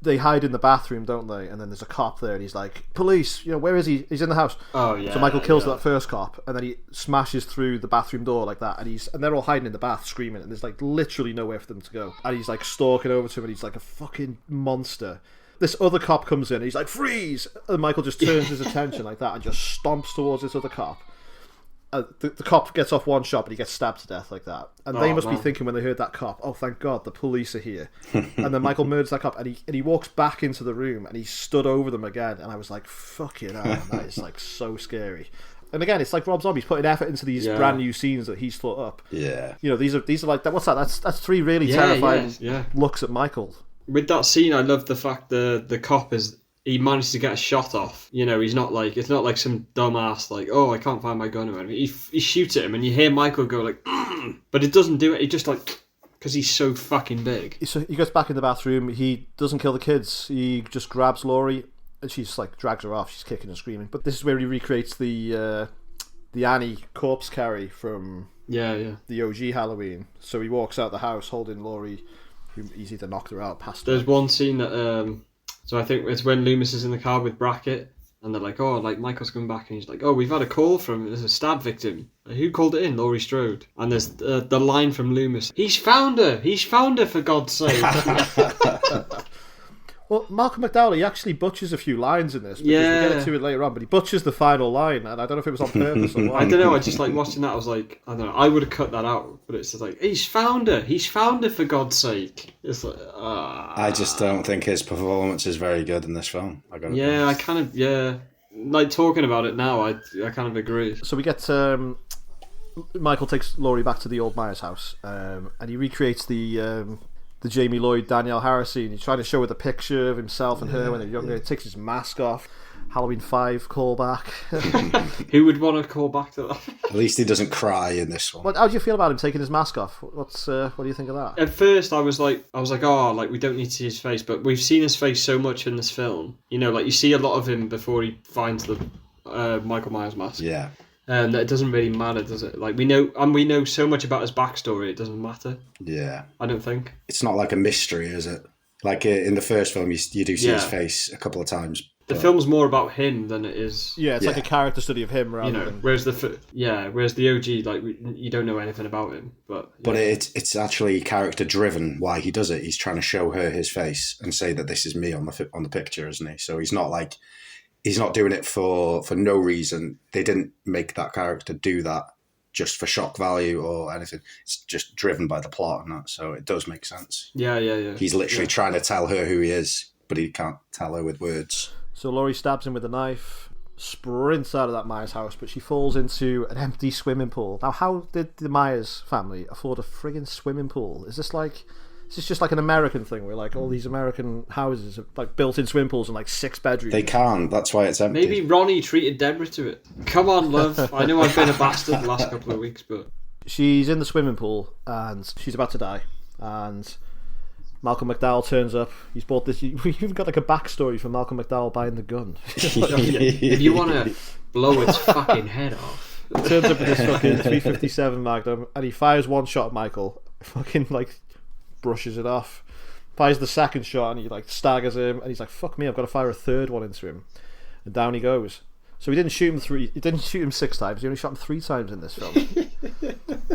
they hide in the bathroom, don't they? And then there's a cop there, and he's like, police, where is he? He's in the house. Oh, yeah. So Michael kills that first cop, and then he smashes through the bathroom door like that, and they're all hiding in the bath screaming, and there's like literally nowhere for them to go. And he's like stalking over to him, and he's like a fucking monster. This other cop comes in, and he's like, freeze! And Michael just turns his attention like that and just stomps towards this other cop. The cop gets off one shot, but he gets stabbed to death like that. And they must be thinking when they heard that cop, oh, thank God, the police are here. And then Michael murders that cop, and he walks back into the room, and he stood over them again. And I was like, fucking hell, that is like so scary. And again, it's like Rob Zombie's putting effort into these brand new scenes that he's thought up. Yeah. You know, these are like, what's that? That's three really terrifying looks at Michael. With that scene, I love the fact the cop he managed to get a shot off. You know, it's not like some dumbass like, oh, I can't find my gun or anything. He shoots at him, and you hear Michael go like, but it doesn't do it. He just like, because he's so fucking big. So he goes back in the bathroom. He doesn't kill the kids. He just grabs Laurie, and she's like drags her off. She's kicking and screaming. But this is where he recreates the Annie corpse carry from the OG Halloween. So he walks out the house holding Laurie, who he's either knocked her out, passed her. There's one scene that so I think it's when Loomis is in the car with Brackett, and they're like, oh, like Michael's coming back, and he's like, oh, we've had a call there's a stab victim. Who called it in? Laurie Strode. And there's the line from Loomis, he's found her for God's sake. Well, Malcolm McDowell, he actually butchers a few lines in this, because we get into it later on, but he butchers the final line, and I don't know if it was on purpose or what. I don't know, I just like watching that, I was like, I don't know, I would have cut that out, but it's just like, he's found her for God's sake. It's like, I just don't think his performance is very good in this film. I kind of, like talking about it now, I kind of agree. So we get, Michael takes Laurie back to the old Myers house, and he recreates the Jamie Lloyd, Danielle Harris scene. He's trying to show her the picture of himself and her when they're younger. He takes his mask off. Halloween 5 callback. Who would want to call back to that? At least he doesn't cry in this one. How do you feel about him taking his mask off? What do you think of that? At first, I was like, oh, like we don't need to see his face, but we've seen his face so much in this film. You know, like you see a lot of him before he finds the Michael Myers mask. Yeah. That it doesn't really matter, does it? Like we know so much about his backstory, it doesn't matter. Yeah. I don't think. It's not like a mystery, is it? Like in the first film, you do see his face a couple of times. The film's more about him than it is. Yeah, it's like a character study of him, rather than. Whereas the OG, like you don't know anything about him, but it's actually character driven. Why he does it? He's trying to show her his face and say that this is me on the picture, isn't he? So he's not doing it for no reason. They didn't make that character do that just for shock value or anything. It's just driven by the plot and that, so it does make sense. Yeah. He's literally trying to tell her who he is, but he can't tell her with words. So Laurie stabs him with a knife, sprints out of that Myers house, but she falls into an empty swimming pool. Now, how did the Myers family afford a friggin' swimming pool? Is this just like an American thing where like all these American houses have like built-in swimming pools and like 6 bedrooms? They can't. That's why it's empty. Maybe Ronnie treated Deborah to it. Come on, love. I know I've been a bastard the last couple of weeks, but she's in the swimming pool and she's about to die. And Malcolm McDowell turns up. He's bought this. We've even got like a backstory for Malcolm McDowell buying the gun. If you want to blow its fucking head off, he turns up with this fucking 357 Magnum and he fires one shot at Michael. Fucking like brushes it off, fires the second shot and he like staggers him and he's like, fuck me, I've got to fire a third one into him, and down he goes. So he didn't shoot him 6 times, he only shot him 3 times in this film.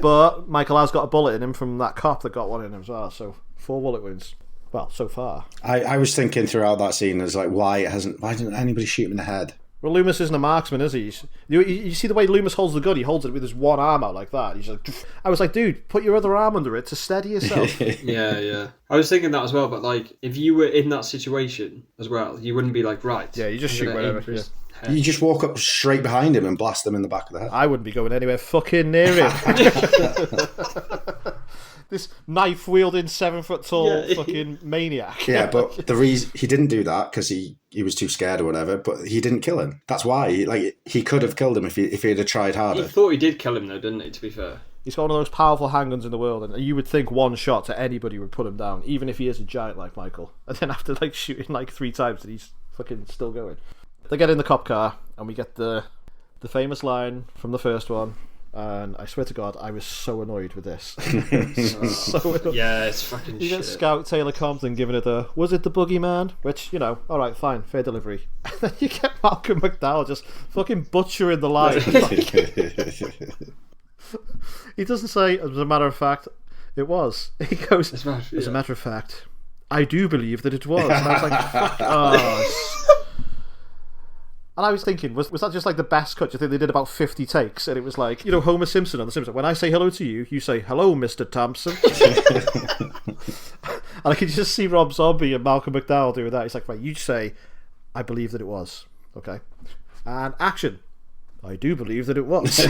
But Michael has got a bullet in him from that cop that got one in him as well, so 4 bullet wounds, well, so far. I was thinking throughout that scene, it's like, why didn't anybody shoot him in the head? Well, Loomis isn't a marksman, is he? You see the way Loomis holds the gun? He holds it with his one arm out like that. He's like, I was like, dude, put your other arm under it to steady yourself. Yeah. I was thinking that as well, but like, if you were in that situation as well, you wouldn't be like, right. Yeah, you just shoot whatever. Yeah. You just walk up straight behind him and blast him in the back of the head. I wouldn't be going anywhere fucking near him. This knife-wielding 7-foot-tall fucking maniac. Yeah, but the reason he didn't do that because he was too scared or whatever. But he didn't kill him. That's why. He could have killed him if he'd have tried harder. He thought he did kill him though, didn't he? To be fair, he's got one of those powerful handguns in the world, and you would think one shot to anybody would put him down, even if he is a giant like Michael. And then after like shooting like 3 times, and he's fucking still going. They get in the cop car, and we get the famous line from the first one. And I swear to God, I was so annoyed with this. So annoyed. Yeah, it's fucking shit. You get shit. Scout Taylor Compton giving it a, was it the boogeyman? Which, you know, alright, fine, fair delivery. And then you get Malcolm McDowell just fucking butchering the line. He doesn't say, as a matter of fact, it was. He goes, as a matter of fact, I do believe that it was. And I was like, fuck off. And I was thinking, was that just like the best cut? Do you think they did about 50 takes? And it was like, you know, Homer Simpson on The Simpsons. When I say hello to you, you say, hello, Mr. Thompson. And I could just see Rob Zombie and Malcolm McDowell doing that. He's like, right, you say, I believe that it was. Okay. And action. I do believe that it was.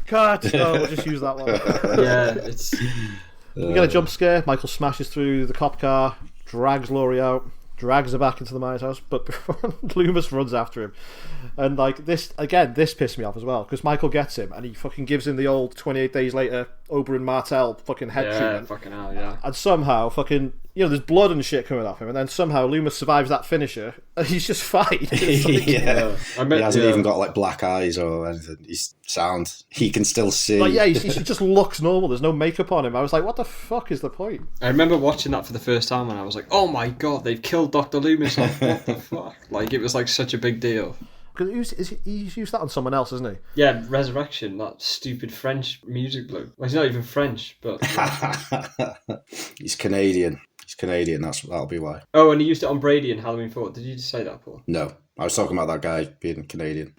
Cut. Oh, we'll just use that one. Yeah, it's. We get a jump scare. Michael smashes through the cop car, drags Laurie out, drags her back into the Myers house, but Loomis runs after him. And like this again, this pissed me off as well, because Michael gets him and he fucking gives him the old 28 days later Oberyn Martell fucking head treatment. Fucking hell, yeah. And somehow fucking, there's blood and shit coming off him, and then somehow Loomis survives that finisher and he's just fine. Like, yeah. He hasn't even got like black eyes or anything. He's sound. He can still see. Like, yeah, he just looks normal. There's no makeup on him. I was like, what the fuck is the point? I remember watching that for the first time and I was like, oh my god, they've killed Dr. Loomis off. What the fuck? Like, it was like such a big deal. Because he's used that on someone else, isn't he? Yeah, Resurrection, that stupid French music bloke. Well, he's not even French, but... He's Canadian. That'll be why. Oh, and he used it on Brady in Halloween 4. Did you just say that, Paul? No. I was talking about that guy being Canadian.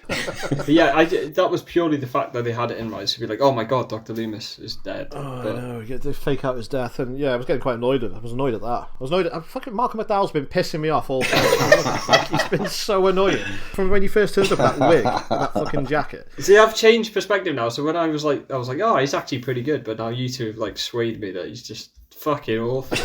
But yeah, that was purely the fact that they had it in right to be like, oh my god, Dr. Loomis is dead. Oh, but... I know. They fake out his death, and yeah, I was getting quite annoyed at it. I was annoyed at that. Fucking Malcolm McDowell's been pissing me off all time. He's been so annoying. From when he first turned up that wig, that fucking jacket. See, I've changed perspective now, so when I was like, oh, he's actually pretty good, but now you two have like swayed me that he's just fucking awful.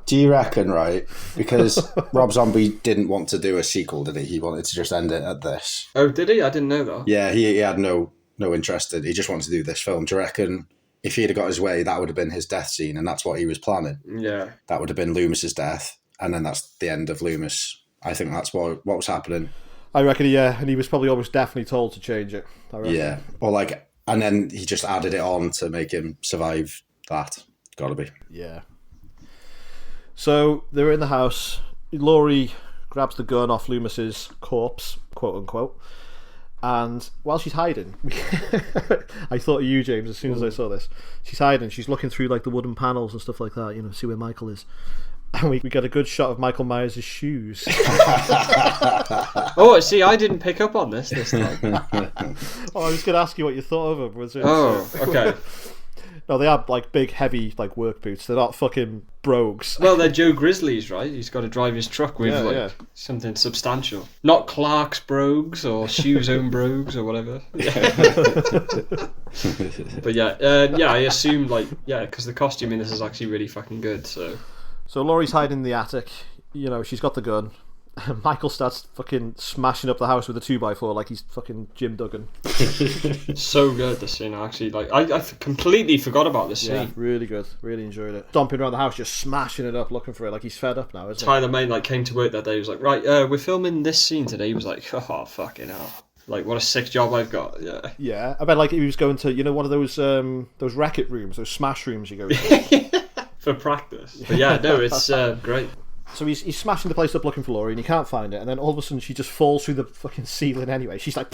Do you reckon, right? Because Rob Zombie didn't want to do a sequel, did he? He wanted to just end it at this. Oh, did he? I didn't know that. Yeah, he had no interest in it. He just wanted to do this film. Do you reckon if he'd have got his way, that would have been his death scene, and that's what he was planning? Yeah. That would have been Loomis's death, and then that's the end of Loomis. I think that's what was happening. I reckon, yeah, and he was probably almost definitely told to change it. I reckon. Yeah, or like, and then he just added it on to make him survive that. Gotta be. Yeah. So they're in the house. Laurie grabs the gun off Loomis's corpse, quote unquote, and while she's hiding, I thought of you, James, as soon as I saw this. She's hiding. She's looking through like the wooden panels and stuff like that. See where Michael is. And we get a good shot of Michael Myers' shoes. Oh, see, I didn't pick up on this time. Oh, I was going to ask you what you thought of them. Oh, okay. No, they are like big, heavy, like work boots. They're not fucking brogues. Well, they're Joe Grizzly's, right? He's got to drive his truck with something substantial. Not Clark's brogues or Shoe's own brogues or whatever. But I assume because the costume in this is actually really fucking good. So Laurie's hiding in the attic. She's got the gun. Michael starts fucking smashing up the house with a 2x4 like he's fucking Jim Duggan. So good, the scene, actually. Like I completely forgot about this scene. Yeah, really good. Really enjoyed it. Stomping around the house, just smashing it up, looking for it. Like he's fed up now, isn't he? Tyler Main came to work that day. He was like, right, we're filming this scene today. He was like, oh, fucking hell. Like, what a sick job I've got. Yeah. Yeah. I bet like he was going to, one of those racket rooms, those smash rooms you go to. For practice. But yeah, no, it's great. So he's smashing the place up looking for Laurie and he can't find it, and then all of a sudden she just falls through the fucking ceiling anyway. She's like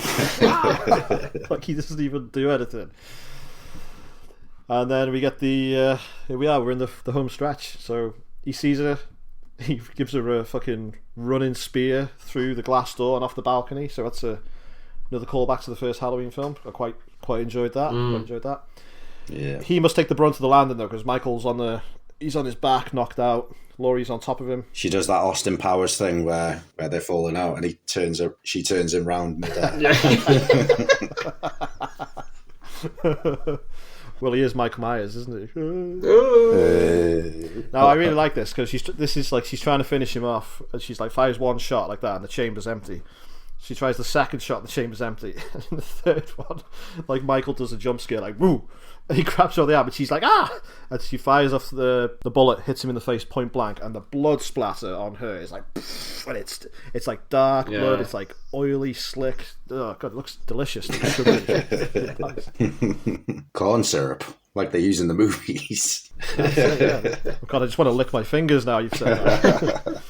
like he doesn't even do anything. And then we get here we are, we're in the home stretch. So he sees her, he gives her a fucking running spear through the glass door and off the balcony. So that's another callback to the first Halloween film. I quite enjoyed that. Quite enjoyed that. Yeah. He must take the brunt of the landing though, because Michael's he's on his back, knocked out. Laurie's on top of him. She does that Austin Powers thing where they're falling out, and she turns him round midair. Well, he is Michael Myers, isn't he? No, I really like this because she's trying to finish him off, and she's like fires one shot like that, and the chamber's empty. She tries the second shot, the chamber's empty, and in the third one, like Michael does a jump scare, like woo. And he grabs her on the arm and she's like, ah! And she fires off the bullet, hits him in the face point blank, and the blood splatter on her is like, and it's like dark blood, it's like oily, slick. Oh god, it looks delicious. Corn syrup, like they use in the movies. Yeah. Oh god, I just want to lick my fingers now you've said that.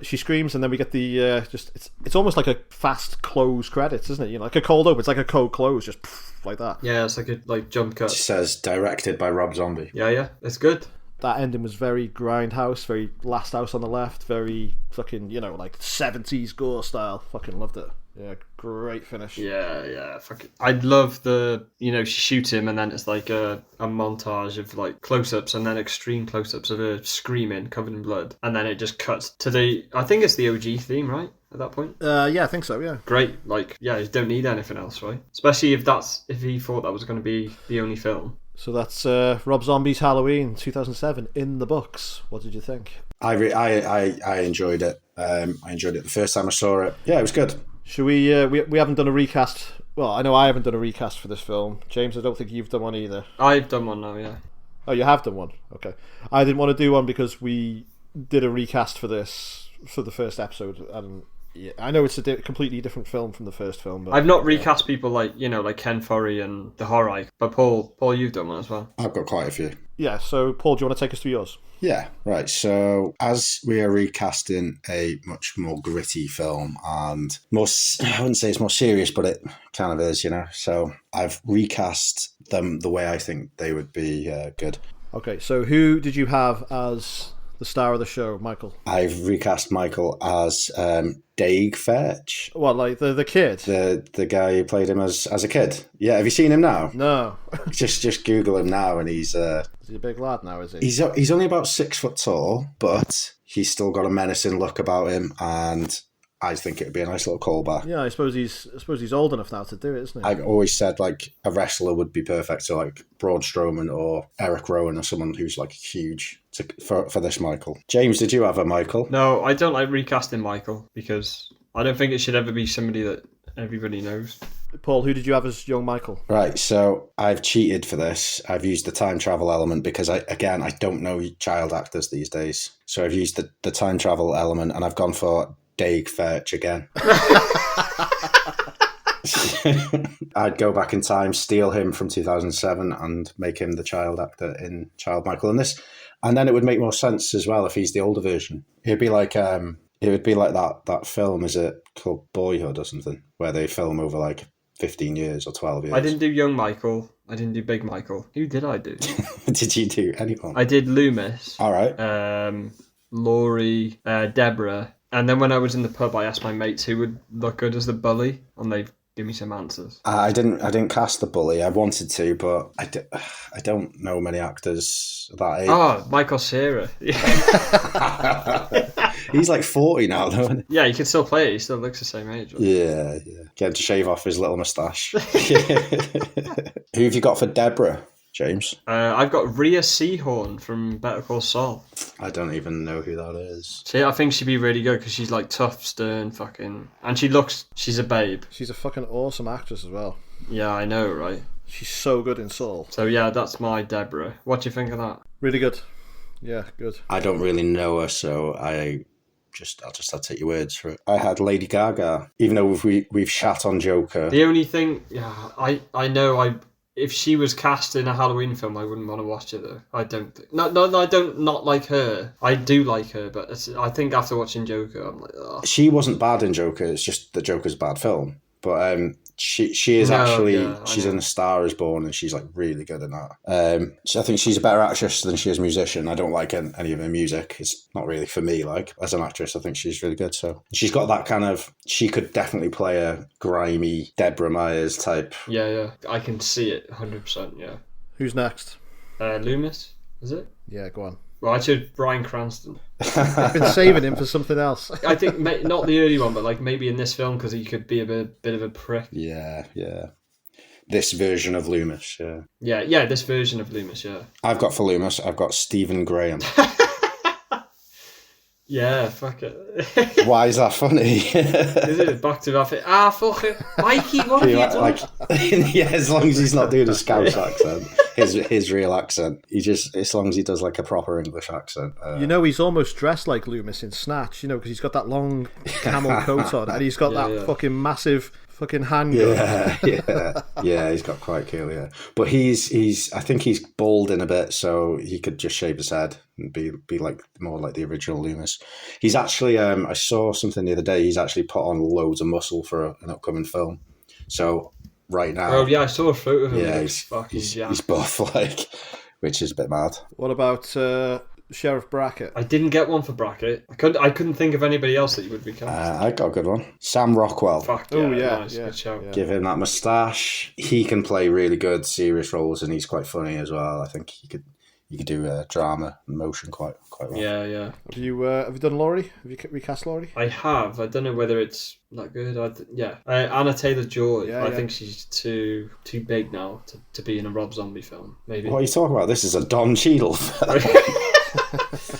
She screams, and then we get the it's almost like a fast close credits, isn't it? Like a cold open. It's like a cold close, just like that. Yeah, it's like a jump cut. She says directed by Rob Zombie. Yeah, it's good. That ending was very Grindhouse, very Last House on the Left, very fucking like 70s gore style. Fucking loved it. Yeah, great finish. Yeah. Fuck it. I'd love the, she shoots him and then it's like a montage of like close-ups and then extreme close-ups of her screaming, covered in blood, and then it just cuts to I think it's the OG theme, right? At that point. Yeah, I think so. Yeah. Great. You don't need anything else, right? Especially if he thought that was going to be the only film. So that's Rob Zombie's Halloween 2007 in the books. What did you think? I enjoyed it. I enjoyed it the first time I saw it. Yeah, it was good. Should we haven't done a recast. Well, I know I haven't done a recast for this film. James, I don't think you've done one either. I've done one now, yeah. Oh, you have done one? Okay. I didn't want to do one because we did a recast for this, for the first episode. And yeah, I know it's a completely different film from the first film. But I've not recast people like Ken Foree and the Horror Ike, but Paul, you've done one as well. I've got quite a few. Yeah, so Paul, do you want to take us through yours? Yeah, right. So as we are recasting a much more gritty film and more, I wouldn't say it's more serious, but it kind of is, So I've recast them the way I think they would be good. Okay, so who did you have as the star of the show, Michael? I've recast Michael as Daig Fairch. What, like the kid? The guy who played him as a kid. Yeah, have you seen him now? No. just Google him now, and he's Is he a big lad now? Is he? He's only about 6 foot tall, but he's still got a menacing look about him, and I think it would be a nice little callback. Yeah, I suppose he's old enough now to do it, isn't he? I've always said like a wrestler would be perfect, so like Braun Strowman or Eric Rowan or someone who's like huge for this Michael. James, did you have a Michael? No, I don't like recasting Michael because I don't think it should ever be somebody that everybody knows. Paul, who did you have as young Michael? Right, so I've cheated for this. I've used the time travel element because I don't know child actors these days. So I've used the time travel element and I've gone for Daig Fairch again. I'd go back in time, steal him from 2007 and make him the child actor in Child Michael in this. And then it would make more sense as well if he's the older version. It would be like that film, is it called Boyhood or something, where they film over like 15 years or 12 years. I didn't do young Michael. I didn't do big Michael. Who did I do? Did you do anyone? I did Loomis. All right. Laurie, Deborah. And then when I was in the pub, I asked my mates who would look good as the bully, and they'd give me some answers. I didn't cast the bully. I wanted to, but I don't know many actors that age. Oh, Michael Cera. He's like 40 now, though, isn't he? Yeah, he can still play it. He still looks the same age. Right? Yeah. Get him to shave off his little moustache. Who have you got for Deborah, James? I've got Rhea Seehorn from Better Call Saul. I don't even know who that is. See, I think she'd be really good because she's like tough, stern, fucking... And she's a babe. She's a fucking awesome actress as well. Yeah, I know, right? She's so good in Saul. So yeah, that's my Deborah. What do you think of that? Really good. Yeah, good. I don't really know her, so I'll just have to take your words for it. I had Lady Gaga, even though we've shat on Joker. The only thing, I know if she was cast in a Halloween film, I wouldn't want to watch it though. I don't think. No, I don't not like her. I do like her, but I think after watching Joker, I'm like, ugh. She wasn't bad in Joker. It's just that Joker's a bad film. But she is she's in A Star Is Born, and she's like really good in that. So I think she's a better actress than she is musician. I don't like any of her music. It's not really for me. Like as an actress, I think she's really good. So she's got that kind of. She could definitely play a grimy Deborah Myers type. Yeah, I can see it 100%. Yeah. Who's next? Loomis, is it? Yeah, go on. Well, I chose Bryan Cranston. I've been saving him for something else. I think not the early one, but like maybe in this film because he could be a bit of a prick. Yeah. This version of Loomis, yeah. Yeah, this version of Loomis, yeah. I've got Stephen Graham. Yeah, fuck it. Why is that funny? Is it back to that? Fuck it. Mikey, what have you done? Yeah, as long as he's not doing a Scouse accent, his real accent. As long as he does like a proper English accent. He's almost dressed like Loomis in Snatch, because he's got that long camel coat on, and he's got that fucking massive fucking handgun. Yeah, he's got quite cool, yeah. But I think he's balding a bit, so he could just shave his head and be like more like the original Loomis. He's actually, I saw something the other day, he's actually put on loads of muscle for an upcoming film. So right now... Oh yeah, I saw a photo of him. Yeah, he's buff, like, which is a bit mad. What about Sheriff Brackett? I didn't get one for Brackett. I couldn't think of anybody else that you would recast. I got a good one. Sam Rockwell. Fuck Oh, yeah, yeah, nice, yeah, good show. yeah. Give him that moustache. He can play really good serious roles, and he's quite funny as well. I think he could do drama and motion quite well. Yeah. Have you done Laurie? Have you recast Laurie? I have. I don't know whether it's that good. Anna Taylor-Joy. Yeah, I yeah. think she's too big now to be in a Rob Zombie film. Maybe. What are you talking about? This is a Don Cheadle film.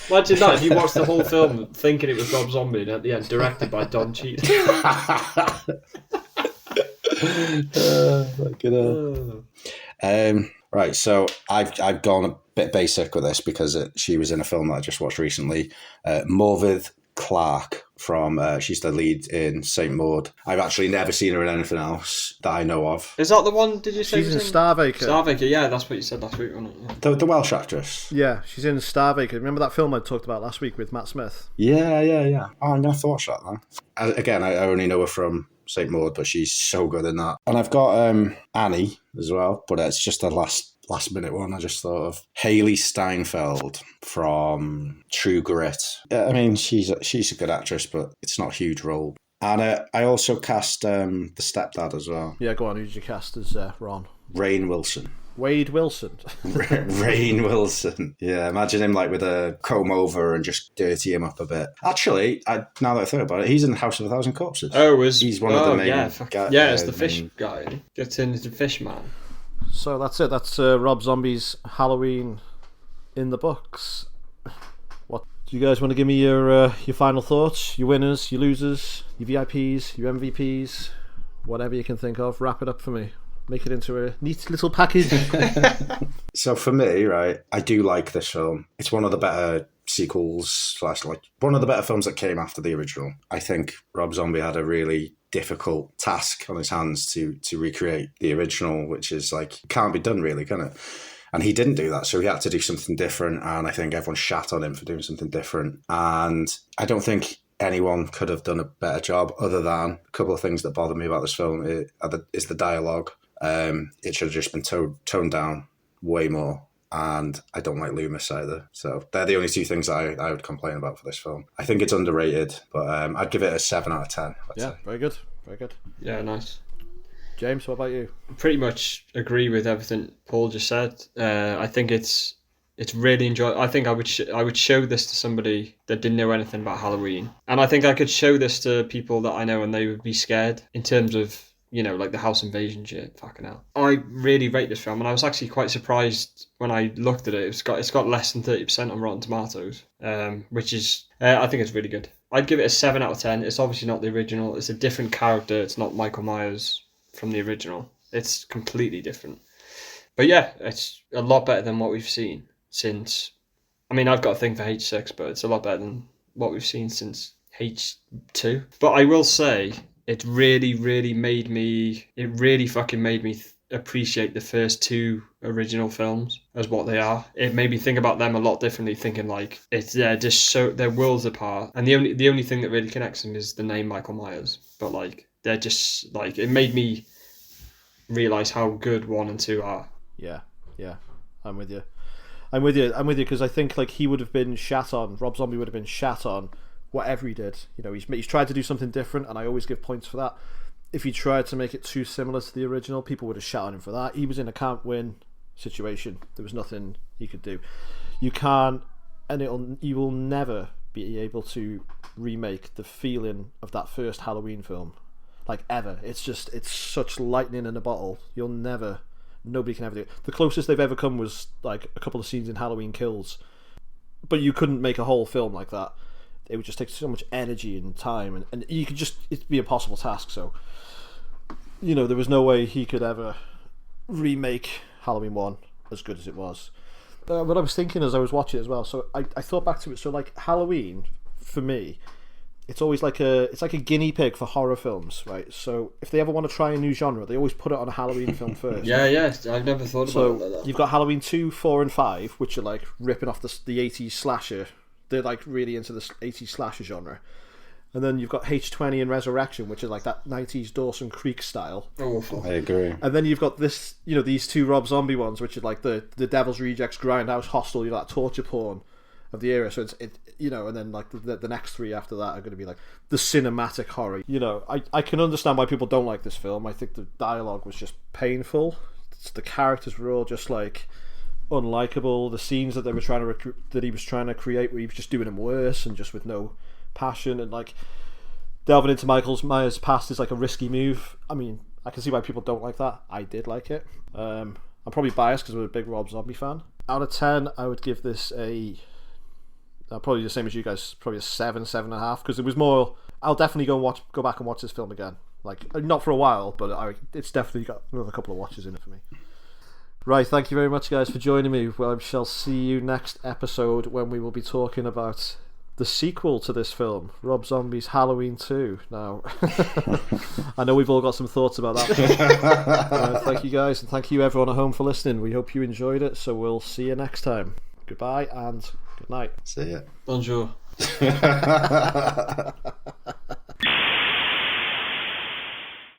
Imagine that if you watched the whole film thinking it was Rob Zombie, and at the end directed by Don Cheadle. Right, so I've gone a bit basic with this because she was in a film that I just watched recently, Morvith Clark she's the lead in Saint Maud. I've actually never seen her in anything else that I know of. Is that the one? Did you say She's in was Starvaker. Starvaker, yeah, that's what you said last week, wasn't it? Yeah. The Welsh actress. Yeah, she's in Starvaker. Remember that film I talked about last week with Matt Smith? Yeah. Oh, I'm going to have to watch that then. Again, I only know her from Saint Maud, but she's so good in that. And I've got Annie as well, but it's just a last minute one. I just thought of Hayley Steinfeld from True Grit. I mean, she's a good actress, but it's not a huge role. And I also cast the stepdad as well. Yeah, go on. Who did you cast as Ron? Rainn Wilson. Wade Wilson. Rainn Wilson. Yeah, imagine him like with a comb over and just dirty him up a bit. Actually, now that I thought about it, he's in House of a Thousand Corpses. He's one of the main it's the fish guy. Gets into the fish man. So that's it. That's Rob Zombie's Halloween in the books. What do you guys want to give me your final thoughts? Your winners, your losers, your VIPs, your MVPs, whatever you can think of. Wrap it up for me. Make it into a neat little package. So for me, right, I do like this film. It's one of the better sequels / like one of the better films that came after the original. I think Rob Zombie had a really difficult task on his hands to recreate the original, which is like can't be done really, can it? And he didn't do that, so he had to do something different, and I think everyone shat on him for doing something different. And I don't think anyone could have done a better job, other than a couple of things that bother me about this film is the dialogue. It should have just been toned down way more. And I don't like Loomis either. So they're the only two things I would complain about for this film. I think it's underrated, but I'd give it a 7 out of 10. Yeah, very good. Very good. Yeah, nice. James, what about you? Pretty much agree with everything Paul just said. I think it's really enjoyable. I think I would show this to somebody that didn't know anything about Halloween. And I think I could show this to people that I know and they would be scared in terms of, you know, like the house invasion shit. Fucking hell. I really rate this film, and I was actually quite surprised when I looked at it. It's got less than 30% on Rotten Tomatoes, which is I think it's really good. I'd give it a 7 out of 10. It's obviously not the original. It's a different character. It's not Michael Myers from the original. It's completely different. But yeah, it's a lot better than what we've seen since. I mean, I've got a thing for H6, but it's a lot better than what we've seen since H2. But I will say, it really fucking made me appreciate the first two original films as what they are. It made me think about them a lot differently, thinking like they're worlds apart, and the only thing that really connects them is the name Michael Myers. But like they're just like, it made me realize how good 1 and 2 are. Yeah, I'm with you because I think like he would have been shat on. Rob Zombie would have been shat on. Whatever he did, you know, he's tried to do something different, and I always give points for that. If he tried to make it too similar to the original, people would have shouted on him for that. He was in a can't win situation. There was nothing he could do. You can't, and you will never be able to remake the feeling of that first Halloween film, like ever. It's such lightning in a bottle. Nobody can ever do it. The closest they've ever come was like a couple of scenes in Halloween Kills, but you couldn't make a whole film like that. It would just take so much energy and time, and you could it'd be an impossible task. So, you know, there was no way he could ever remake Halloween 1 as good as it was. But what I was thinking as I was watching it as well, so I thought back to it. So like Halloween, for me, it's always like a guinea pig for horror films, right? So if they ever want to try a new genre, they always put it on a Halloween film first. Yeah, I've never thought about it like that. You've got Halloween 2, 4 and 5, which are like ripping off the 80s slasher. They're like really into the 80s slasher genre. And then you've got H20 and Resurrection, which is like that 90s Dawson Creek style. Awful. I agree. And then you've got this, you know, these two Rob Zombie ones, which are like the Devil's Rejects, Grindhouse, Hostel, you know, that torture porn. of the era. So it's and then like the next three after that are going to be like the cinematic horror. I can understand why people don't like this film. I think the dialogue was just painful. The characters were all just like unlikable. The scenes that they were that he was trying to create, where he was just doing them worse and just with no passion, and like delving into Michael Myers' past is like a risky move. I mean, I can see why people don't like that. I did like it. I'm probably biased because I'm a big Rob Zombie fan. Out of 10, I would give this probably the same as you guys, probably a 7.5, because it was more. I'll definitely go back and watch this film again. Like, not for a while, but it's definitely got another couple of watches in it for me. Right, thank you very much, guys, for joining me. Well, I shall see you next episode when we will be talking about the sequel to this film, Rob Zombie's Halloween 2. Now, I know we've all got some thoughts about that. Thank you, guys, and thank you everyone at home for listening. We hope you enjoyed it, so we'll see you next time. Goodbye and good night. See ya. Bonjour.